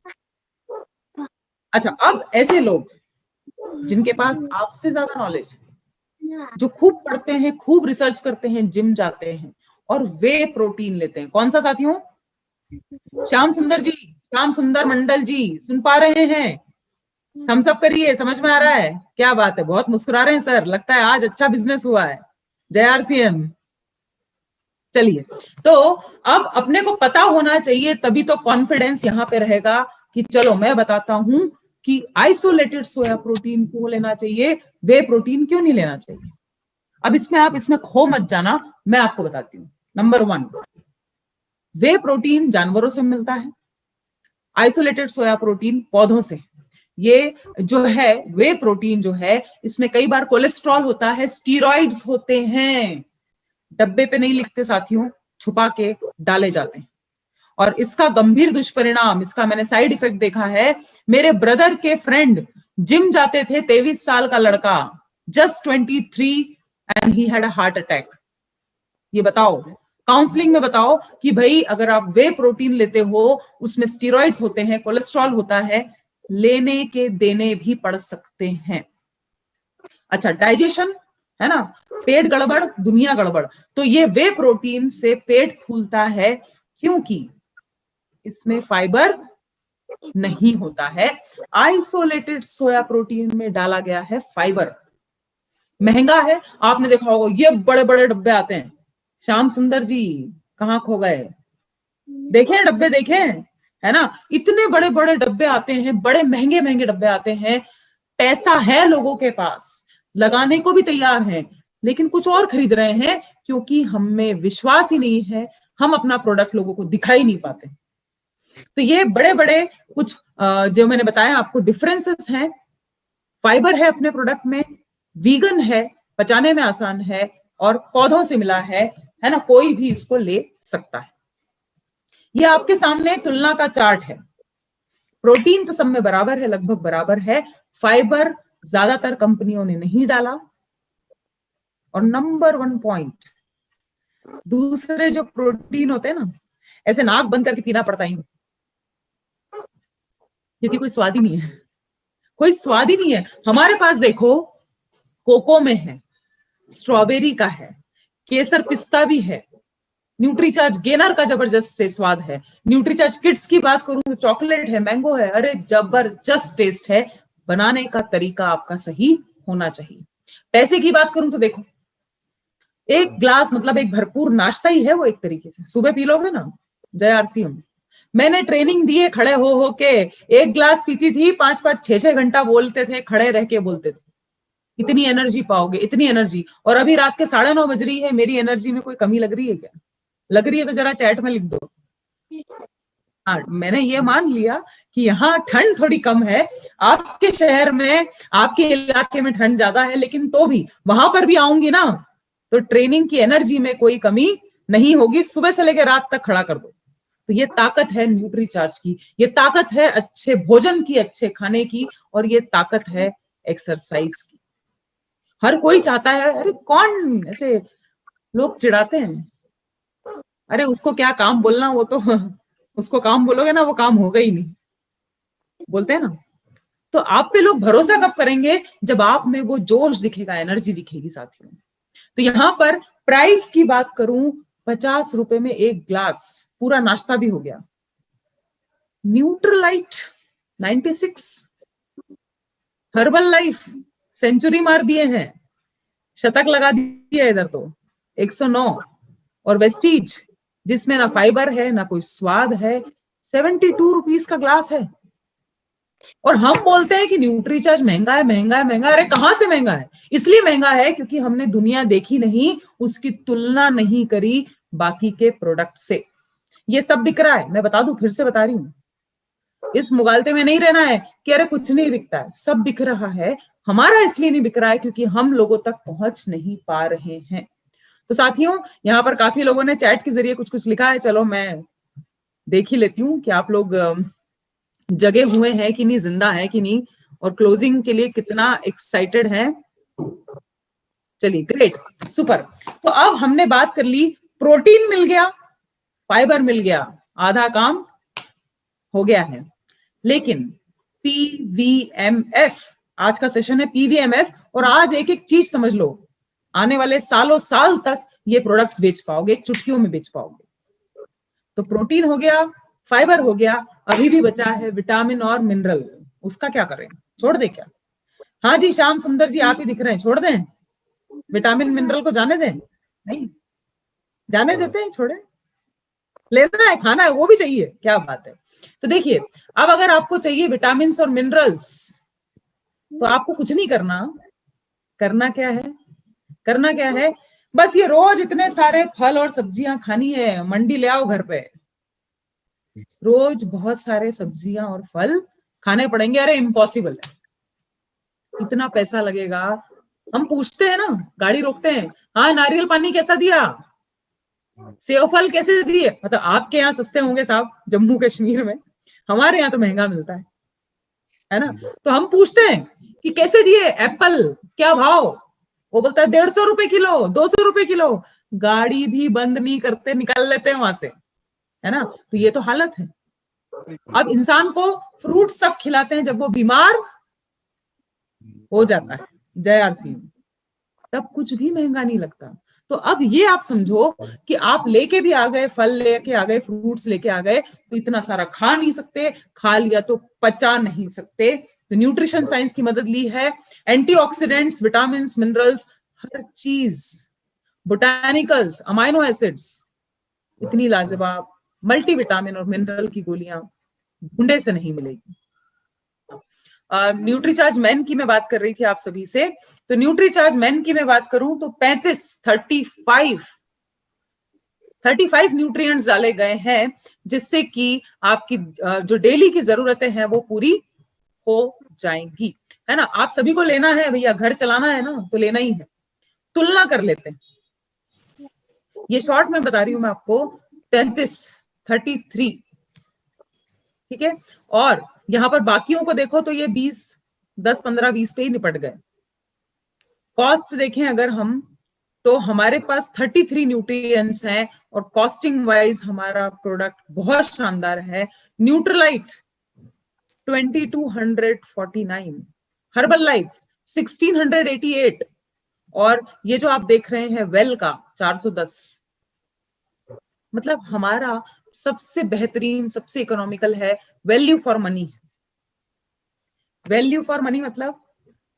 अच्छा, अब ऐसे लोग जिनके पास आपसे ज्यादा नॉलेज है, जो खूब पढ़ते हैं, खूब रिसर्च करते हैं, जिम जाते हैं और वे प्रोटीन लेते हैं, कौन सा साथियों? श्याम सुंदर जी, श्याम सुंदर मंडल जी, सुन पा रहे हैं? हम सब करिए, समझ में आ रहा है? क्या बात है, बहुत मुस्कुरा रहे हैं सर, लगता है आज अच्छा बिजनेस हुआ है। जय आरसीएम। चलिए, तो अब अपने को पता होना चाहिए, तभी तो कॉन्फिडेंस यहां पे रहेगा कि चलो मैं बताता हूं कि आइसोलेटेड सोया प्रोटीन क्यों लेना चाहिए, वे प्रोटीन क्यों नहीं लेना चाहिए। अब आप इसमें खो मत जाना, मैं आपको बताती हूँ। नंबर 1, वे प्रोटीन जानवरों से मिलता है, आइसोलेटेड सोया प्रोटीन पौधों से। ये जो है वे प्रोटीन जो है, इसमें कई बार कोलेस्ट्रॉल होता है, स्टीरॉइड्स होते हैं, डब्बे पे नहीं लिखते साथियों, छुपा के डाले जाते हैं। और इसका गंभीर दुष्परिणाम, इसका मैंने साइड इफेक्ट देखा है। मेरे ब्रदर के फ्रेंड जिम जाते थे, 23 साल का लड़का, just 23, and he had a heart attack. ये बताओ, काउंसलिंग में बताओ कि भाई अगर आप वे प्रोटीन लेते हो, उसमें स्टीरॉइड्स होते हैं, कोलेस्ट्रॉल होता है, लेने के देने भी पड़ सकते हैं। अच्छा, डाइजेशन है ना, पेट गड़बड़ दुनिया गड़बड़। तो ये वे प्रोटीन से पेट फूलता है क्योंकि इसमें फाइबर नहीं होता है। आइसोलेटेड सोया प्रोटीन में डाला गया है फाइबर। महंगा है, आपने देखा होगा ये बड़े बड़े डब्बे आते हैं। श्याम सुंदर जी कहाँ खो गए? देखें डब्बे, देखें, है ना, इतने बड़े बड़े डब्बे आते हैं, बड़े महंगे महंगे डब्बे आते हैं। पैसा है लोगों के पास, लगाने को भी तैयार हैं, लेकिन कुछ और खरीद रहे हैं क्योंकि हमें विश्वास ही नहीं है, हम अपना प्रोडक्ट लोगों को दिखाई नहीं पाते। तो ये बड़े बड़े कुछ जो मैंने बताया आपको डिफरेंसेस हैं। फाइबर है अपने प्रोडक्ट में, वीगन है, पचाने में आसान है, और पौधों से मिला है ना, कोई भी इसको ले सकता है। ये आपके सामने तुलना का चार्ट है। प्रोटीन तो सब में बराबर है, लगभग बराबर है, फाइबर ज्यादातर कंपनियों ने नहीं डाला। और नंबर 1 पॉइंट, दूसरे जो प्रोटीन होते हैं ना, ऐसे नाक बंद करके पीना पड़ता है क्योंकि कोई स्वाद ही नहीं है, कोई स्वाद ही नहीं है। हमारे पास देखो, कोको में है, स्ट्रॉबेरी का है, केसर पिस्ता भी है, न्यूट्रीचार्ज गेनर का जबरदस्त से स्वाद है, न्यूट्रीचार्ज किड्स की बात करूं तो चॉकलेट है, मैंगो है, अरे जबरदस्त टेस्ट है। बनाने का तरीका आपका सही होना चाहिए। पैसे की बात करूं तो देखो, एक ग्लास मतलब एक भरपूर नाश्ता ही है वो, एक तरीके से सुबह पी लोगे ना। जय आरसीएम। मैंने ट्रेनिंग दी है, खड़े हो के एक ग्लास पीती थी, 5-5 6-6 घंटा बोलते थे, खड़े रह के बोलते थे, इतनी एनर्जी पाओगे, इतनी एनर्जी। और अभी रात के 9:30 बज रही है, मेरी एनर्जी में कोई कमी लग रही है क्या? लग रही है तो जरा चैट में लिख दो। हाँ, मैंने ये मान लिया कि यहाँ ठंड थोड़ी कम है, आपके शहर में, आपके इलाके में ठंड ज्यादा है, लेकिन तो भी वहां पर भी आऊंगी ना, तो ट्रेनिंग की एनर्जी में कोई कमी नहीं होगी। सुबह से लेकर रात तक खड़ा कर दो। तो ये ताकत है न्यूट्रीचार्ज की, ये ताकत है अच्छे भोजन की, अच्छे खाने की, और ये ताकत है एक्सरसाइज की। हर कोई चाहता है, अरे कौन ऐसे लोग चिढ़ाते हैं, अरे उसको क्या काम बोलना, वो तो उसको काम बोलोगे ना वो काम होगा ही नहीं, बोलते हैं ना। तो आप पे लोग भरोसा कब करेंगे? जब आप में वो जोश दिखेगा, एनर्जी दिखेगी साथियों। तो यहां पर प्राइस की बात करूं, 50 रुपए में एक ग्लास, पूरा नाश्ता भी हो गया। न्यूट्रलाइट 96, हर्बल लाइफ सेंचुरी मार दिए हैं, शतक लगा दिया इधर तो, 109, और वेस्टीज जिसमें ना फाइबर है ना कोई स्वाद है, 72 रुपीस का ग्लास है। और हम बोलते हैं कि न्यूट्रीचार्ज महंगा है, महंगा है, महंगा है। अरे कहां से महंगा है? इसलिए महंगा है क्योंकि हमने दुनिया देखी नहीं, उसकी तुलना नहीं करी बाकी के प्रोडक्ट से। ये सब बिक रहा है, मैं बता दूं, फिर से बता रही हूं, इस मुगालते में नहीं रहना है कि अरे कुछ नहीं बिकता है, सब बिक रहा है। हमारा इसलिए नहीं बिक रहा है क्योंकि हम लोगों तक पहुंच नहीं पा रहे हैं। तो साथियों, यहाँ पर काफी लोगों ने चैट के जरिए कुछ कुछ लिखा है, चलो मैं देख ही लेती हूँ कि आप लोग जगे हुए हैं कि नहीं, जिंदा है कि नहीं, और क्लोजिंग के लिए कितना एक्साइटेड है। चलिए ग्रेट, सुपर। तो अब हमने बात कर ली, प्रोटीन मिल गया, फाइबर मिल गया, आधा काम हो गया है। लेकिन पीवीएमएफ, आज का सेशन है पीवीएमएफ, और आज एक एक चीज समझ लो, आने वाले सालों साल तक ये प्रोडक्ट्स बेच पाओगे, चुटकियों में बेच पाओगे। तो प्रोटीन हो गया, फाइबर हो गया, अभी भी बचा है विटामिन और मिनरल। उसका क्या करें, छोड़ दे क्या? हाँ जी, श्याम सुंदर जी आप ही दिख रहे हैं, छोड़ दें विटामिन मिनरल को? जाने दें? नहीं जाने देते हैं, छोड़े, लेना है, खाना है, वो भी चाहिए, क्या बात है। तो देखिए, अब अगर आपको चाहिए विटामिन और मिनरल्स, तो आपको कुछ नहीं करना। करना क्या है? करना क्या है? बस ये रोज इतने सारे फल और सब्जियां खानी है, मंडी ले आओ घर पे, रोज बहुत सारे सब्जियां और फल खाने पड़ेंगे। अरे इम्पॉसिबल है, इतना पैसा लगेगा। हम पूछते हैं ना, गाड़ी रोकते हैं, हाँ नारियल पानी कैसा दिया, सेव फल कैसे दिए? मतलब आपके यहाँ सस्ते होंगे साहब जम्मू कश्मीर में, हमारे यहाँ तो महंगा मिलता है ना। तो हम पूछते हैं कि कैसे दिए एप्पल, क्या भाव? वो बोलता है 150 रुपए किलो, 200 रुपए किलो। गाड़ी भी बंद नहीं करते, निकल लेते हैं वहां से, है ना। तो ये तो हालत है। अब इंसान को फ्रूट सब खिलाते हैं जब वो बीमार हो जाता है, जय आरसी, तब कुछ भी महंगा नहीं लगता। तो अब ये आप समझो कि आप लेके भी आ गए, फल लेके आ गए, फ्रूट्स लेके आ गए, तो इतना सारा खा नहीं सकते, खा लिया तो पचा नहीं सकते। तो न्यूट्रिशन साइंस की मदद ली है, एंटीऑक्सीडेंट्स, विटामिन, मिनरल्स, हर चीज, बोटानिकल्स, अमाइनो एसिड्स, इतनी लाजवाब मल्टीविटामिन और मिनरल की गोलियां ढूंढे से नहीं मिलेगी। न्यूट्रीचार्ज मैन की मैं बात कर रही थी आप सभी से, तो न्यूट्रीचार्ज मैन की मैं बात करूं तो 35 न्यूट्रिएंट्स डाले गए हैं, जिससे कि आपकी जो डेली की जरूरतें हैं वो पूरी हो जाएंगी, है ना। आप सभी को लेना है भैया, घर चलाना है ना, तो लेना ही है। तुलना कर लेते हैं, ये शॉर्ट में बता रही हूं मैं आपको, 33, ठीक है। और यहां पर बाकियों को देखो तो ये 10, 15, 20 पे ही निपट गए। कॉस्ट देखें अगर हम, तो हमारे पास 33 न्यूट्रिएंट्स हैं, और कॉस्टिंग वाइज हमारा प्रोडक्ट बहुत शानदार है। न्यूट्रलाइट 2249, हर्बल लाइफ 1688, और ये जो आप देख रहे हैं वेल का 410। मतलब हमारा सबसे बेहतरीन, सबसे इकोनॉमिकल है, value for money. Value for money मतलब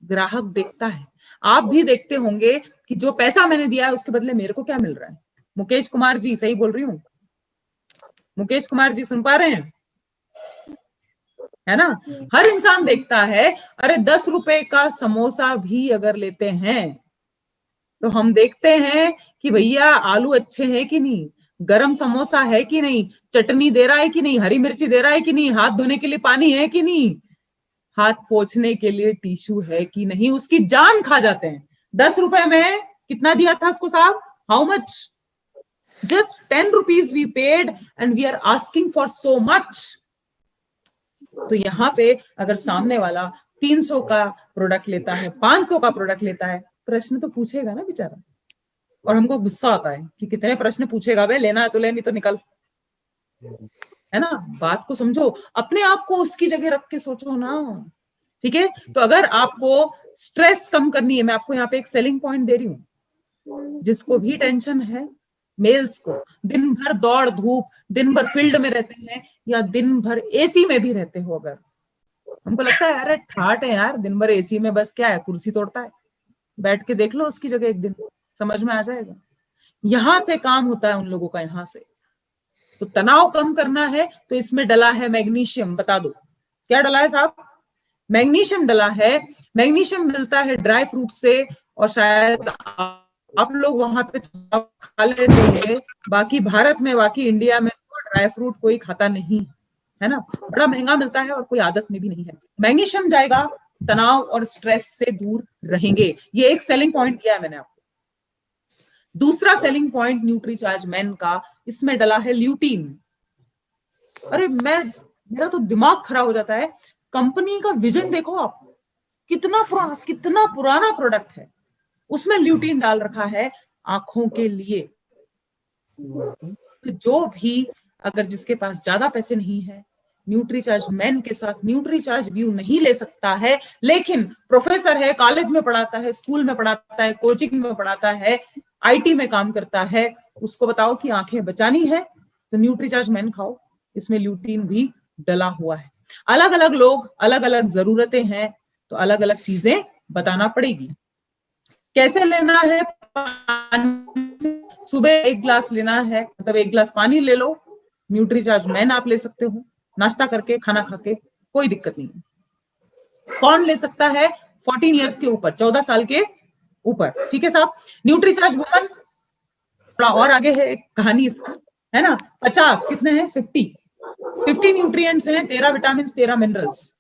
ग्राहक देखता है, आप भी देखते होंगे कि जो पैसा मैंने दिया है उसके बदले मेरे को क्या मिल रहा है। मुकेश कुमार जी, सही बोल रही हूँ? मुकेश कुमार जी सुन पा रहे हैं, है ना। हर इंसान देखता है, अरे 10 रुपए का समोसा भी अगर लेते हैं तो हम देखते हैं कि भैया आलू अच्छे हैं कि नहीं, गरम समोसा है कि नहीं, चटनी दे रहा है कि नहीं, हरी मिर्ची दे रहा है कि नहीं, हाथ धोने के लिए पानी है कि नहीं, हाथ पोंछने के लिए टिश्यू है कि नहीं, उसकी जान खा जाते हैं। 10 रुपए में कितना दिया था उसको साहब, how much? Just 10 rupees we paid and we are asking for so much. तो यहाँ पे अगर सामने वाला 300 का प्रोडक्ट लेता है, 500 का प्रोडक्ट लेता है, प्रश्न तो पूछेगा ना बेचारा। और हमको गुस्सा आता है कि कितने प्रश्न पूछेगा बे, लेना है तो ले, नहीं तो निकल, है ना। बात को समझो, अपने आप को उसकी जगह रख के सोचो ना, ठीक है। तो अगर आपको स्ट्रेस कम करनी है, मैं आपको यहाँ पे एक सेलिंग पॉइंट दे रही हूँ, जिसको भी टेंशन है, मेल्स को, दिन भर दौड़ धूप, दिन भर फील्ड में रहते हैं, या दिन भर एसी में भी रहते हो, अगर हमको लगता है अरे ठाट है यार, दिन भर एसी में बस क्या है, कुर्सी तोड़ता है, बैठ के देख लो उसकी जगह एक दिन, समझ में आ जाएगा। यहां से काम होता है उन लोगों का, यहां से। तो तनाव कम करना है तो इसमें डला है मैग्नीशियम, बता दो क्या डला है साहब? मैग्नीशियम डला है। मैग्नीशियम मिलता है ड्राई फ्रूट से, और शायद आप लोग वहां पे खा लेते होंगे, बाकी भारत में, बाकी इंडिया में तो ड्राई फ्रूट कोई खाता नहीं, है ना। बड़ा महंगा मिलता है और कोई आदत में भी नहीं है। मैग्नीशियम जाएगा, तनाव और स्ट्रेस से दूर रहेंगे। ये एक सेलिंग पॉइंट दिया है मैंने आपको। दूसरा सेलिंग पॉइंट न्यूट्रीचार्ज मैन का, इसमें डला है ल्यूटीन। अरे मैं मेरा तो दिमाग खराब हो जाता है। कंपनी का विजन देखो आप, कितना पुराना प्रोडक्ट है, उसमें ल्यूटीन डाल रखा है आंखों के लिए। तो जो भी, अगर जिसके पास ज्यादा पैसे नहीं है, न्यूट्रीचार्ज मेन के साथ न्यूट्रीचार्ज व्यू नहीं ले सकता है, लेकिन प्रोफेसर है, कॉलेज में पढ़ाता है, स्कूल में पढ़ाता है, कोचिंग में पढ़ाता है, आईटी में काम करता है, उसको बताओ कि आंखें बचानी है तो न्यूट्रीचार्ज मेन खाओ, इसमें ल्यूटीन भी डला हुआ है। अलग अलग लोग, अलग अलग जरूरतें हैं, तो अलग अलग चीजें बताना पड़ेगी। कैसे लेना है? सुबह 1 गिलास लेना है, मतलब 1 गिलास पानी ले लो, न्यूट्रीचार्ज मैन आप ले सकते हो, नाश्ता करके, खाना खा के, कोई दिक्कत नहीं है। कौन ले सकता है? 14 इयर्स के ऊपर, 14 साल के ऊपर, ठीक है साहब। न्यूट्रीचार्ज वुमन, थोड़ा और आगे है एक कहानी इसकी, है ना। 50 कितने हैं? 50 न्यूट्रिएंट्स हैं, 13 विटामिन, 13 मिनरल्स।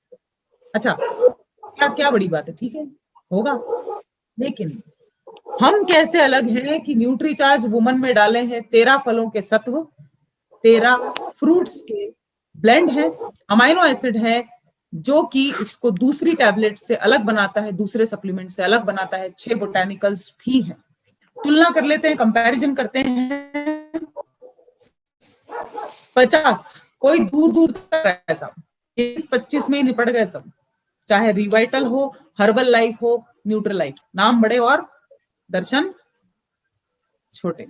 अच्छा, क्या क्या बड़ी बात है, ठीक है, होगा। लेकिन हम कैसे अलग हैं कि न्यूट्रीचार्ज वुमन में डाले हैं 13 फलों के सत्व, 13 फ्रूट्स के ब्लेंड है, अमाइनो एसिड है, जो कि इसको दूसरी टैबलेट से अलग बनाता है, दूसरे सप्लीमेंट से अलग बनाता है। 6 बोटानिकल्स भी हैं। तुलना कर लेते हैं, कंपैरिजन करते हैं। 50, कोई दूर दूर तक ऐसा 20-25 में ही निपट गए सब, चाहे रिवाइटल हो, हर्बल लाइफ हो, न्यूट्रलाइट, नाम बड़े और दर्शन छोटे।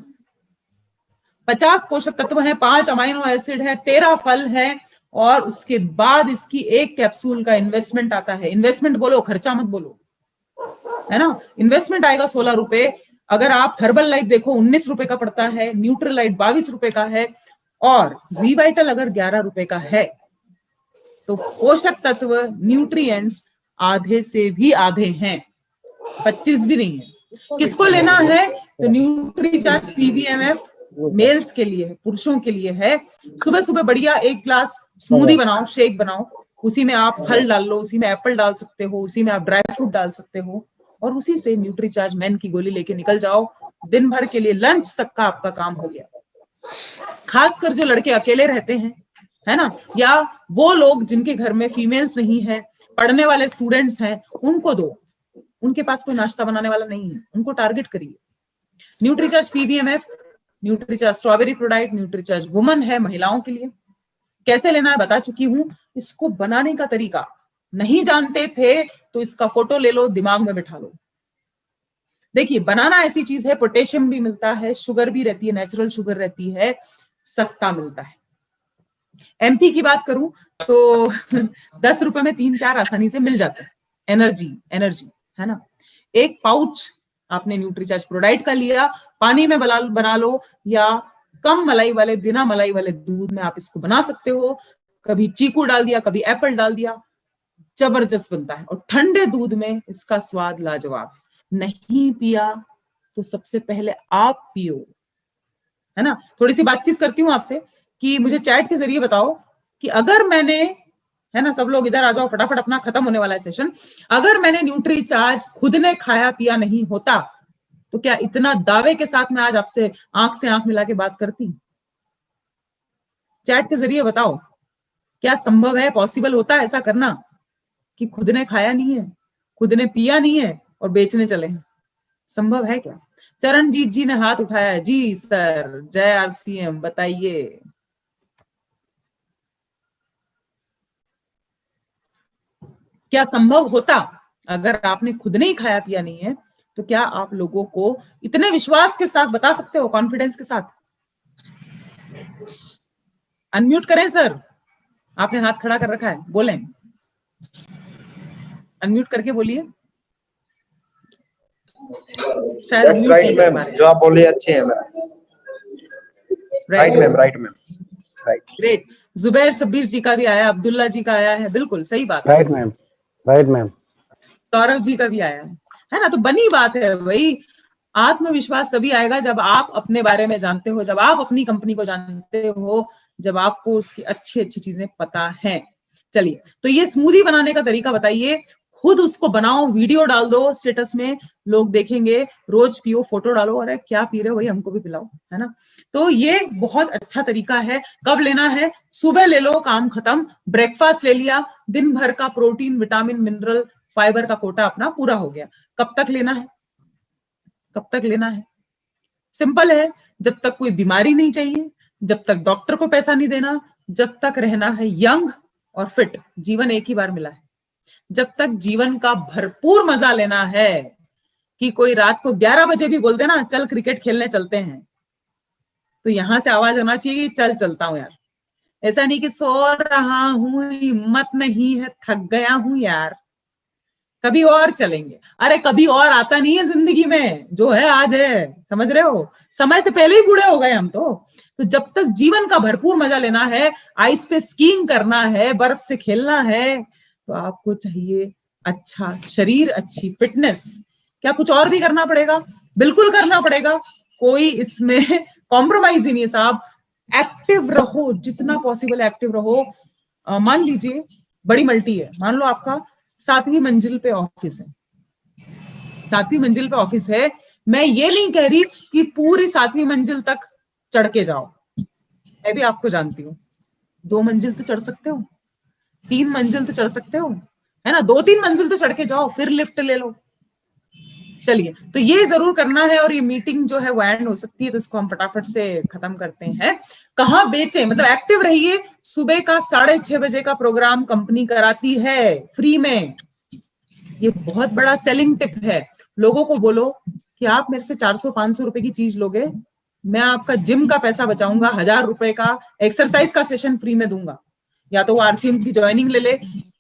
50 पोषक तत्व हैं, 5 अमाइनो एसिड है, 13 फल है, और उसके बाद इसकी एक कैप्सूल का इन्वेस्टमेंट आता है। इन्वेस्टमेंट बोलो, खर्चा मत बोलो, है ना। इन्वेस्टमेंट आएगा 16 रुपए। अगर आप हर्बल लाइफ देखो 19 रुपए का पड़ता है, न्यूट्रलाइट 22 रुपए का है, और रिवाइटल अगर 11 रुपए का है। तो पोषक तत्व, न्यूट्रिएंट्स आधे से भी आधे हैं, 25 भी नहीं है। किसको लेना है? तो न्यूट्रीचार्ज पीवीएमएफ मेल्स के लिए है, पुरुषों के लिए है। सुबह सुबह बढ़िया 1 ग्लास स्मूदी बनाओ, शेक बनाओ, उसी में आप फल डाल लो, उसी में एप्पल डाल सकते हो, उसी में आप ड्राई फ्रूट डाल सकते हो, और उसी से न्यूट्रीचार्ज मैन की गोली लेके निकल जाओ। दिन भर के लिए लंच तक का आपका काम हो गया। खासकर जो लड़के अकेले रहते हैं, है ना, या वो लोग जिनके घर में फीमेल्स नहीं है, पढ़ने वाले स्टूडेंट्स हैं, उनको दो। उनके पास कोई नाश्ता बनाने वाला नहीं है, उनको टारगेट करिए। Nutricharge PVMF, Nutricharge strawberry Prodiet, Nutricharge woman है, महिलाओं के लिए। कैसे लेना है बता चुकी हूं। इसको बनाने का तरीका नहीं जानते थे तो इसका फोटो ले लो, दिमाग में बिठा लो। देखिए, बनाना ऐसी चीज है, पोटेशियम भी मिलता है, शुगर भी रहती है, नेचुरल शुगर रहती है, सस्ता मिलता है। एमपी की बात करूं तो 10 रुपए में 3-4 आसानी से मिल जाता है। एनर्जी है ना। एक पाउच आपने न्यूट्रीचार्ज प्रोडाइट का लिया, पानी में बना लो, या कम मलाई वाले, बिना मलाई वाले दूध में आप इसको बना सकते हो। कभी चीकू डाल दिया, कभी एप्पल डाल दिया, जबरदस्त बनता है। और ठंडे दूध में इसका स्वाद लाजवाब है। नहीं पिया तो सबसे पहले आप पियो, है ना। थोड़ी सी बातचीत करती हूँ आपसे कि मुझे चैट के जरिए बताओ कि अगर मैंने, है ना, सब लोग इधर आ जाओ फटाफट, अपना खत्म होने वाला है सेशन। अगर मैंने न्यूट्रीचार्ज खुद ने खाया पिया नहीं होता तो क्या इतना दावे के साथ मैं आज आपसे आंख से आंख मिला के बात करती? चैट के जरिए बताओ, क्या संभव है, पॉसिबल होता है ऐसा करना कि खुद ने खाया नहीं है, खुद ने पिया नहीं है और बेचने चले हैं? संभव है क्या? चरणजीत जी ने हाथ उठाया है। जी सर, जय आरसीएम, बताइए। क्या संभव होता? अगर आपने खुद नहीं खाया पिया नहीं है तो क्या आप लोगों को इतने विश्वास के साथ बता सकते हो, कॉन्फिडेंस के साथ? अनम्यूट करें सर, आपने हाथ खड़ा कर रखा है, बोलें, अनम्यूट करके बोलिए। शायद राइट मैम, जो आप बोलिए अच्छे हैं ma'am. Right ma'am, right ma'am, right. Great. Zubair Shabbir ji का भी आया, अब्दुल्ला जी का आया है, बिल्कुल सही बात है। Right ma'am, right ma'am. Saurabh ji का भी आया है ना। तो बनी बात है भाई, आत्मविश्वास तभी आएगा जब आप अपने बारे में जानते हो, जब आप अपनी कंपनी को जानते हो, जब आपको उसकी अच्छी अच्छी चीजें पता है। चलिए, तो ये स्मूदी बनाने का तरीका बताइए। खुद उसको बनाओ, वीडियो डाल दो स्टेटस में, लोग देखेंगे, रोज पियो, फोटो डालो, अरे क्या पी रहे हो भाई, हमको भी पिलाओ, है ना। तो ये बहुत अच्छा तरीका है। कब लेना है? सुबह ले लो, काम खत्म, ब्रेकफास्ट ले लिया, दिन भर का प्रोटीन, विटामिन, मिनरल, फाइबर का कोटा अपना पूरा हो गया। कब तक लेना है? कब तक लेना है? सिंपल है, जब तक कोई बीमारी नहीं चाहिए, जब तक डॉक्टर को पैसा नहीं देना, जब तक रहना है यंग और फिट। जीवन एक ही बार मिला है, जब तक जीवन का भरपूर मजा लेना है, कि कोई रात को 11 बजे भी बोल देना चल क्रिकेट खेलने चलते हैं, तो यहां से आवाज आना चाहिए कि चल चलता हूं यार। ऐसा नहीं कि सो रहा हूं, हिम्मत नहीं है, थक गया हूं यार, कभी और चलेंगे। अरे कभी और आता नहीं है जिंदगी में, जो है आज है, समझ रहे हो, समय से पहले ही बूढ़े हो गए हम तो जब तक जीवन का भरपूर मजा लेना है, आइस पे स्कीइंग करना है, बर्फ से खेलना है, तो आपको चाहिए अच्छा शरीर, अच्छी फिटनेस। क्या कुछ और भी करना पड़ेगा? बिल्कुल करना पड़ेगा, कोई इसमें कॉम्प्रोमाइज ही नहीं है साहब। एक्टिव रहो, जितना पॉसिबल एक्टिव रहो। मान लीजिए बड़ी मल्टी है, मान लो आपका 7वीं मंजिल पे ऑफिस है, 7वीं मंजिल पे ऑफिस है, मैं ये नहीं कह रही कि पूरी 7वीं मंजिल तक चढ़ के जाओ, मैं भी आपको जानती हूँ, 2 मंजिल तो चढ़ सकते हो, 3 मंजिल तो चढ़ सकते हो, है ना, 2-3 मंजिल तो चढ़ के जाओ, फिर लिफ्ट ले लो। चलिए, तो ये जरूर करना है, और ये मीटिंग जो है वो एंड हो सकती है, तो इसको हम फटाफट से खत्म करते हैं। कहाँ बेचे, मतलब एक्टिव रहिए। सुबह का 6:30 बजे का प्रोग्राम कंपनी कराती है फ्री में, ये बहुत बड़ा सेलिंग टिप है। लोगों को बोलो कि आप मेरे से 400-500 रुपए की चीज लोगे, मैं आपका जिम का पैसा बचाऊंगा, 1000 रुपए का एक्सरसाइज का सेशन फ्री में दूंगा। या तो वो आरसीएम की ज्वाइनिंग ले ले,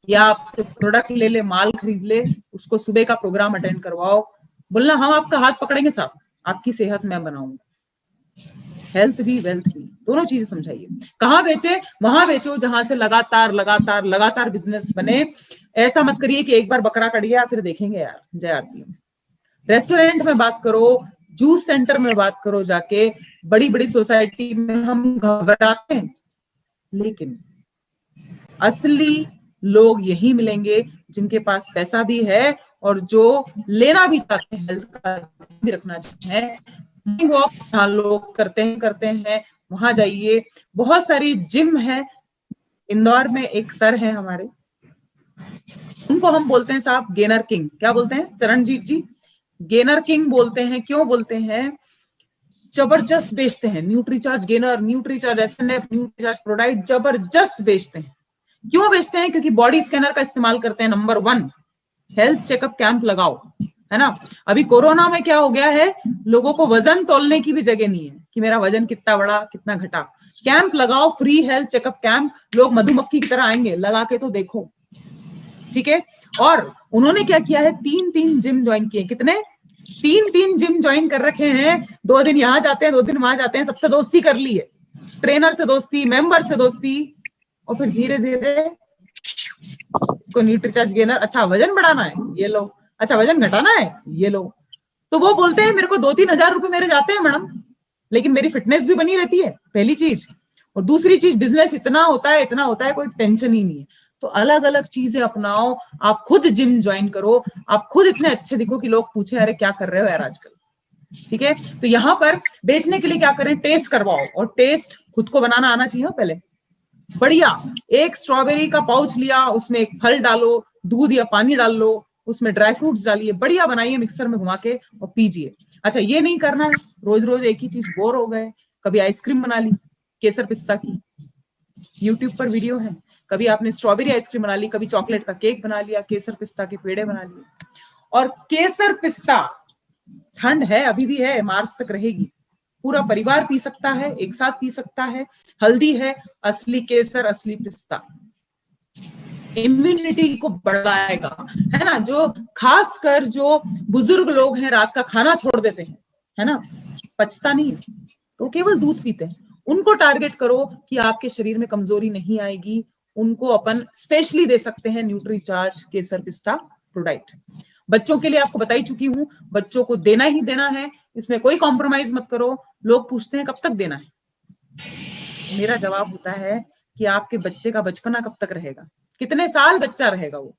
या आपसे प्रोडक्ट ले ले, माल खरीद ले, उसको सुबह का प्रोग्राम अटेंड करवाओ, बोलना हम आपका हाथ पकड़ेंगे साहब, आपकी सेहत मैं बनाऊंगा, हेल्थ भी वेल्थ भी, दोनों चीजें समझाइए। कहाँ बेचे? वहां बेचो जहां से लगातार लगातार लगातार बिजनेस बने। ऐसा मत करिए कि एक बार बकरा कट गया फिर देखेंगे यार। जय आरसीएम। रेस्टोरेंट में बात करो, जूस सेंटर में बात करो, जाके बड़ी बड़ी सोसाइटी में हम घबराते हैं, लेकिन असली लोग यही मिलेंगे जिनके पास पैसा भी है और जो लेना भी चाहते हैं, हेल्थ का भी रखना चाहते हैं। वॉक जहाँ लोग करते हैं वहां जाइए। बहुत सारी जिम है, इंदौर में एक सर है हमारे, उनको हम बोलते हैं साहब गेनर किंग। क्या बोलते हैं चरणजीत जी? गेनर किंग बोलते हैं। क्यों बोलते हैं? जबरदस्त बेचते हैं, Nutricharge gainer, Nutricharge SNF, Nutricharge ProDiet, जबरदस्त बेचते हैं। क्यों बेचते हैं? क्योंकि बॉडी स्कैनर का इस्तेमाल करते हैं। नंबर 1, हेल्थ चेकअप कैंप लगाओ, है ना। अभी कोरोना में क्या हो गया है, लोगों को वजन तोलने की भी जगह नहीं है कि मेरा वजन कितना बढ़ा कितना घटा। कैंप लगाओ, फ्री हेल्थ चेकअप कैंप, लोग मधुमक्खी की तरह आएंगे, लगा के तो देखो, ठीक है। और उन्होंने क्या किया है, 3-3 जिम ज्वाइन किए। कितने? 3-3 जिम ज्वाइन कर रखे हैं। 2 दिन यहाँ जाते हैं, 2 दिन वहां जाते हैं, सबसे दोस्ती कर ली है, ट्रेनर से दोस्ती, मेंबर से दोस्ती, और फिर धीरे धीरे इसको न्यूट्रीचार्ज गेनर, अच्छा वजन बढ़ाना है ये लो, अच्छा वजन घटाना है ये लो। तो वो बोलते हैं मेरे को 2-3 हजार रुपए मेरे जाते हैं मैडम, लेकिन मेरी फिटनेस भी बनी रहती है, पहली चीज। और दूसरी चीज, बिजनेस इतना होता है, कोई टेंशन ही नहीं है। तो अलग अलग चीजें अपनाओ, आप खुद जिम ज्वाइन करो, आप खुद इतने अच्छे दिखो कि लोग पूछे अरे क्या कर रहे हो यार आजकल, ठीक है। तो यहाँ पर बेचने के लिए क्या करें, टेस्ट करवाओ, और टेस्ट खुद को बनाना आना चाहिए पहले। बढ़िया, एक स्ट्रॉबेरी का पाउच लिया, उसमें एक फल डालो, दूध या पानी डाल लो, उसमें ड्राई फ्रूट्स डालिए, बढ़िया बनाइए मिक्सर में घुमा के और पीजिए। अच्छा ये नहीं करना है रोज रोज एक ही चीज, बोर हो गए, कभी आइसक्रीम बना ली केसर पिस्ता की, यूट्यूब पर वीडियो है, कभी आपने स्ट्रॉबेरी आइसक्रीम बना ली, कभी चॉकलेट का केक बना लिया, केसर पिस्ता के पेड़े बना लिए। और केसर पिस्ता ठंड है, अभी भी है, मार्च तक रहेगी, पूरा परिवार पी सकता है, एक साथ पी सकता है। हल्दी है, असली केसर, असली पिस्ता, इम्यूनिटी को बढ़ाएगा, है ना। जो खासकर जो बुजुर्ग लोग हैं, रात का खाना छोड़ देते हैं, है ना, पचता नहीं है, तो केवल दूध पीते हैं, उनको टारगेट करो कि आपके शरीर में कमजोरी नहीं आएगी। उनको अपन स्पेशली दे सकते हैं न्यूट्रीचार्ज केसर पिस्ता प्रोडाइट। बच्चों के लिए आपको बता ही चुकी हूं, बच्चों को देना ही देना है, इसमें कोई कॉम्प्रोमाइज मत करो। लोग पूछते हैं कब तक देना है, मेरा जवाब होता है कि आपके बच्चे का बचपना कब तक रहेगा, कितने साल बच्चा रहेगा वो,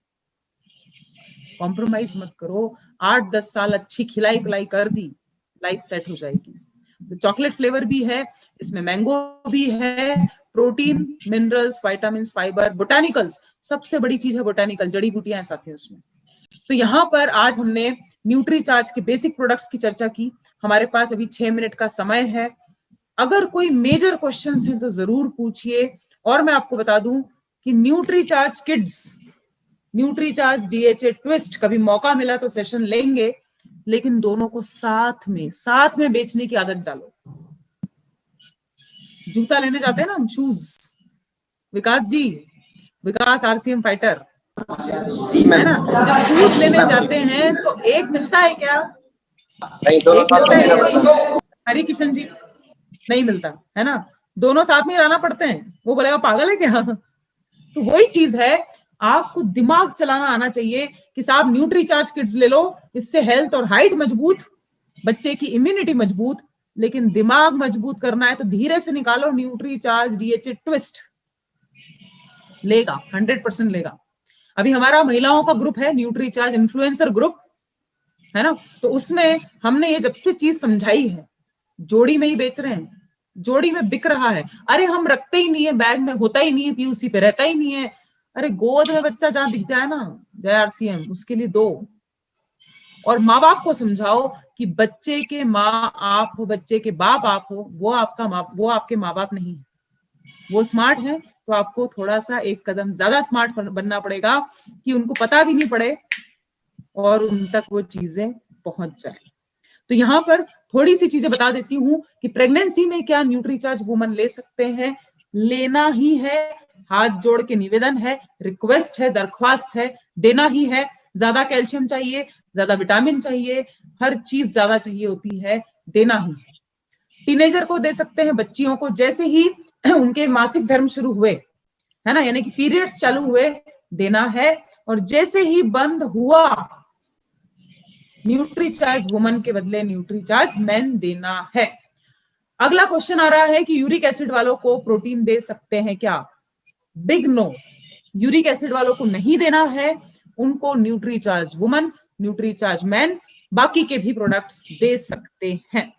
कॉम्प्रोमाइज मत करो, 8-10 साल अच्छी खिलाई पिलाई कर दी, लाइफ सेट हो जाएगी। तो चॉकलेट फ्लेवर भी है, इसमें मैंगो भी है, protein, minerals, vitamins, fibre, botanicals, सबसे बड़ी चीज है बोटानिकल, जड़ी बूटियां हैं साथ ही उसमें। तो यहाँ पर आज हमने न्यूट्रीचार्ज के बेसिक प्रोडक्ट्स की चर्चा की। हमारे पास अभी 6 मिनट का समय है, अगर कोई मेजर क्वेश्चंस हैं तो जरूर पूछिए। और मैं आपको बता दूं कि Nutricharge kids, Nutricharge DHA twist, कभी मौका मिला तो सेशन लेंगे, लेकिन दोनों को साथ में बेचने की आदत डालो। जूता लेने जाते हैं ना हम, शूज, विकास जी, विकास आरसीएम फाइटर, है ना, जब शूज लेने जाते हैं तो एक मिलता है क्या? नहीं, दोनों साथ में लेना पड़ता है। हरि किशन जी, नहीं मिलता है ना, दोनों साथ में लाना पड़ते हैं। वो बोलेगा पागल है क्या? तो वही चीज है, आपको दिमाग चलाना आना चाहिए कि साहब न्यूट्रीचार्ज किड्स ले लो, इससे हेल्थ और हाइट मजबूत, बच्चे की इम्यूनिटी मजबूत, लेकिन दिमाग मजबूत करना है तो धीरे से निकालो न्यूट्रीचार्ज डीएचए ट्विस्ट, लेगा 100% लेगा। अभी हमारा महिलाओं का ग्रुप है न्यूट्रीचार्ज इन्फ्लुएंसर ग्रुप, है ना, तो उसमें हमने ये जब से चीज समझाई है, जोड़ी में ही बेच रहे हैं, जोड़ी में बिक रहा है। अरे हम रखते ही नहीं है, बैग में होता ही नहीं है, पीयूसी पे रहता ही नहीं है। अरे गोद में बच्चा जहां दिख जाए ना, जय आरसीएम, उसके लिए दो। और माँ बाप को समझाओ कि बच्चे के माँ आप हो, बच्चे के बाप आप हो, वो आपके माँ बाप नहीं है। वो स्मार्ट है तो आपको थोड़ा सा एक कदम ज्यादा स्मार्ट बनना पड़ेगा कि उनको पता भी नहीं पड़े और उन तक वो चीजें पहुंच जाए। तो यहाँ पर थोड़ी सी चीजें बता देती हूँ कि प्रेगनेंसी में क्या न्यूट्रीचार्ज वुमन ले सकते हैं, लेना ही है, हाथ जोड़ के निवेदन है, रिक्वेस्ट है, दरख्वास्त है, देना ही है। ज्यादा कैल्शियम चाहिए, ज्यादा विटामिन चाहिए, हर चीज ज्यादा चाहिए होती है, देना ही है। टीनेजर को दे सकते हैं, बच्चियों को जैसे ही उनके मासिक धर्म शुरू हुए, है ना, यानी कि पीरियड्स चालू हुए, देना है। और जैसे ही बंद हुआ, न्यूट्रीचार्ज वुमन के बदले न्यूट्रीचार्ज मेन देना है। अगला क्वेश्चन आ रहा है कि यूरिक एसिड वालों को प्रोटीन दे सकते हैं क्या? बिग नो, यूरिक एसिड वालों को नहीं देना है, उनको न्यूट्रीचार्ज वुमन, न्यूट्रीचार्ज मेन, बाकी के भी प्रोडक्ट्स दे सकते हैं।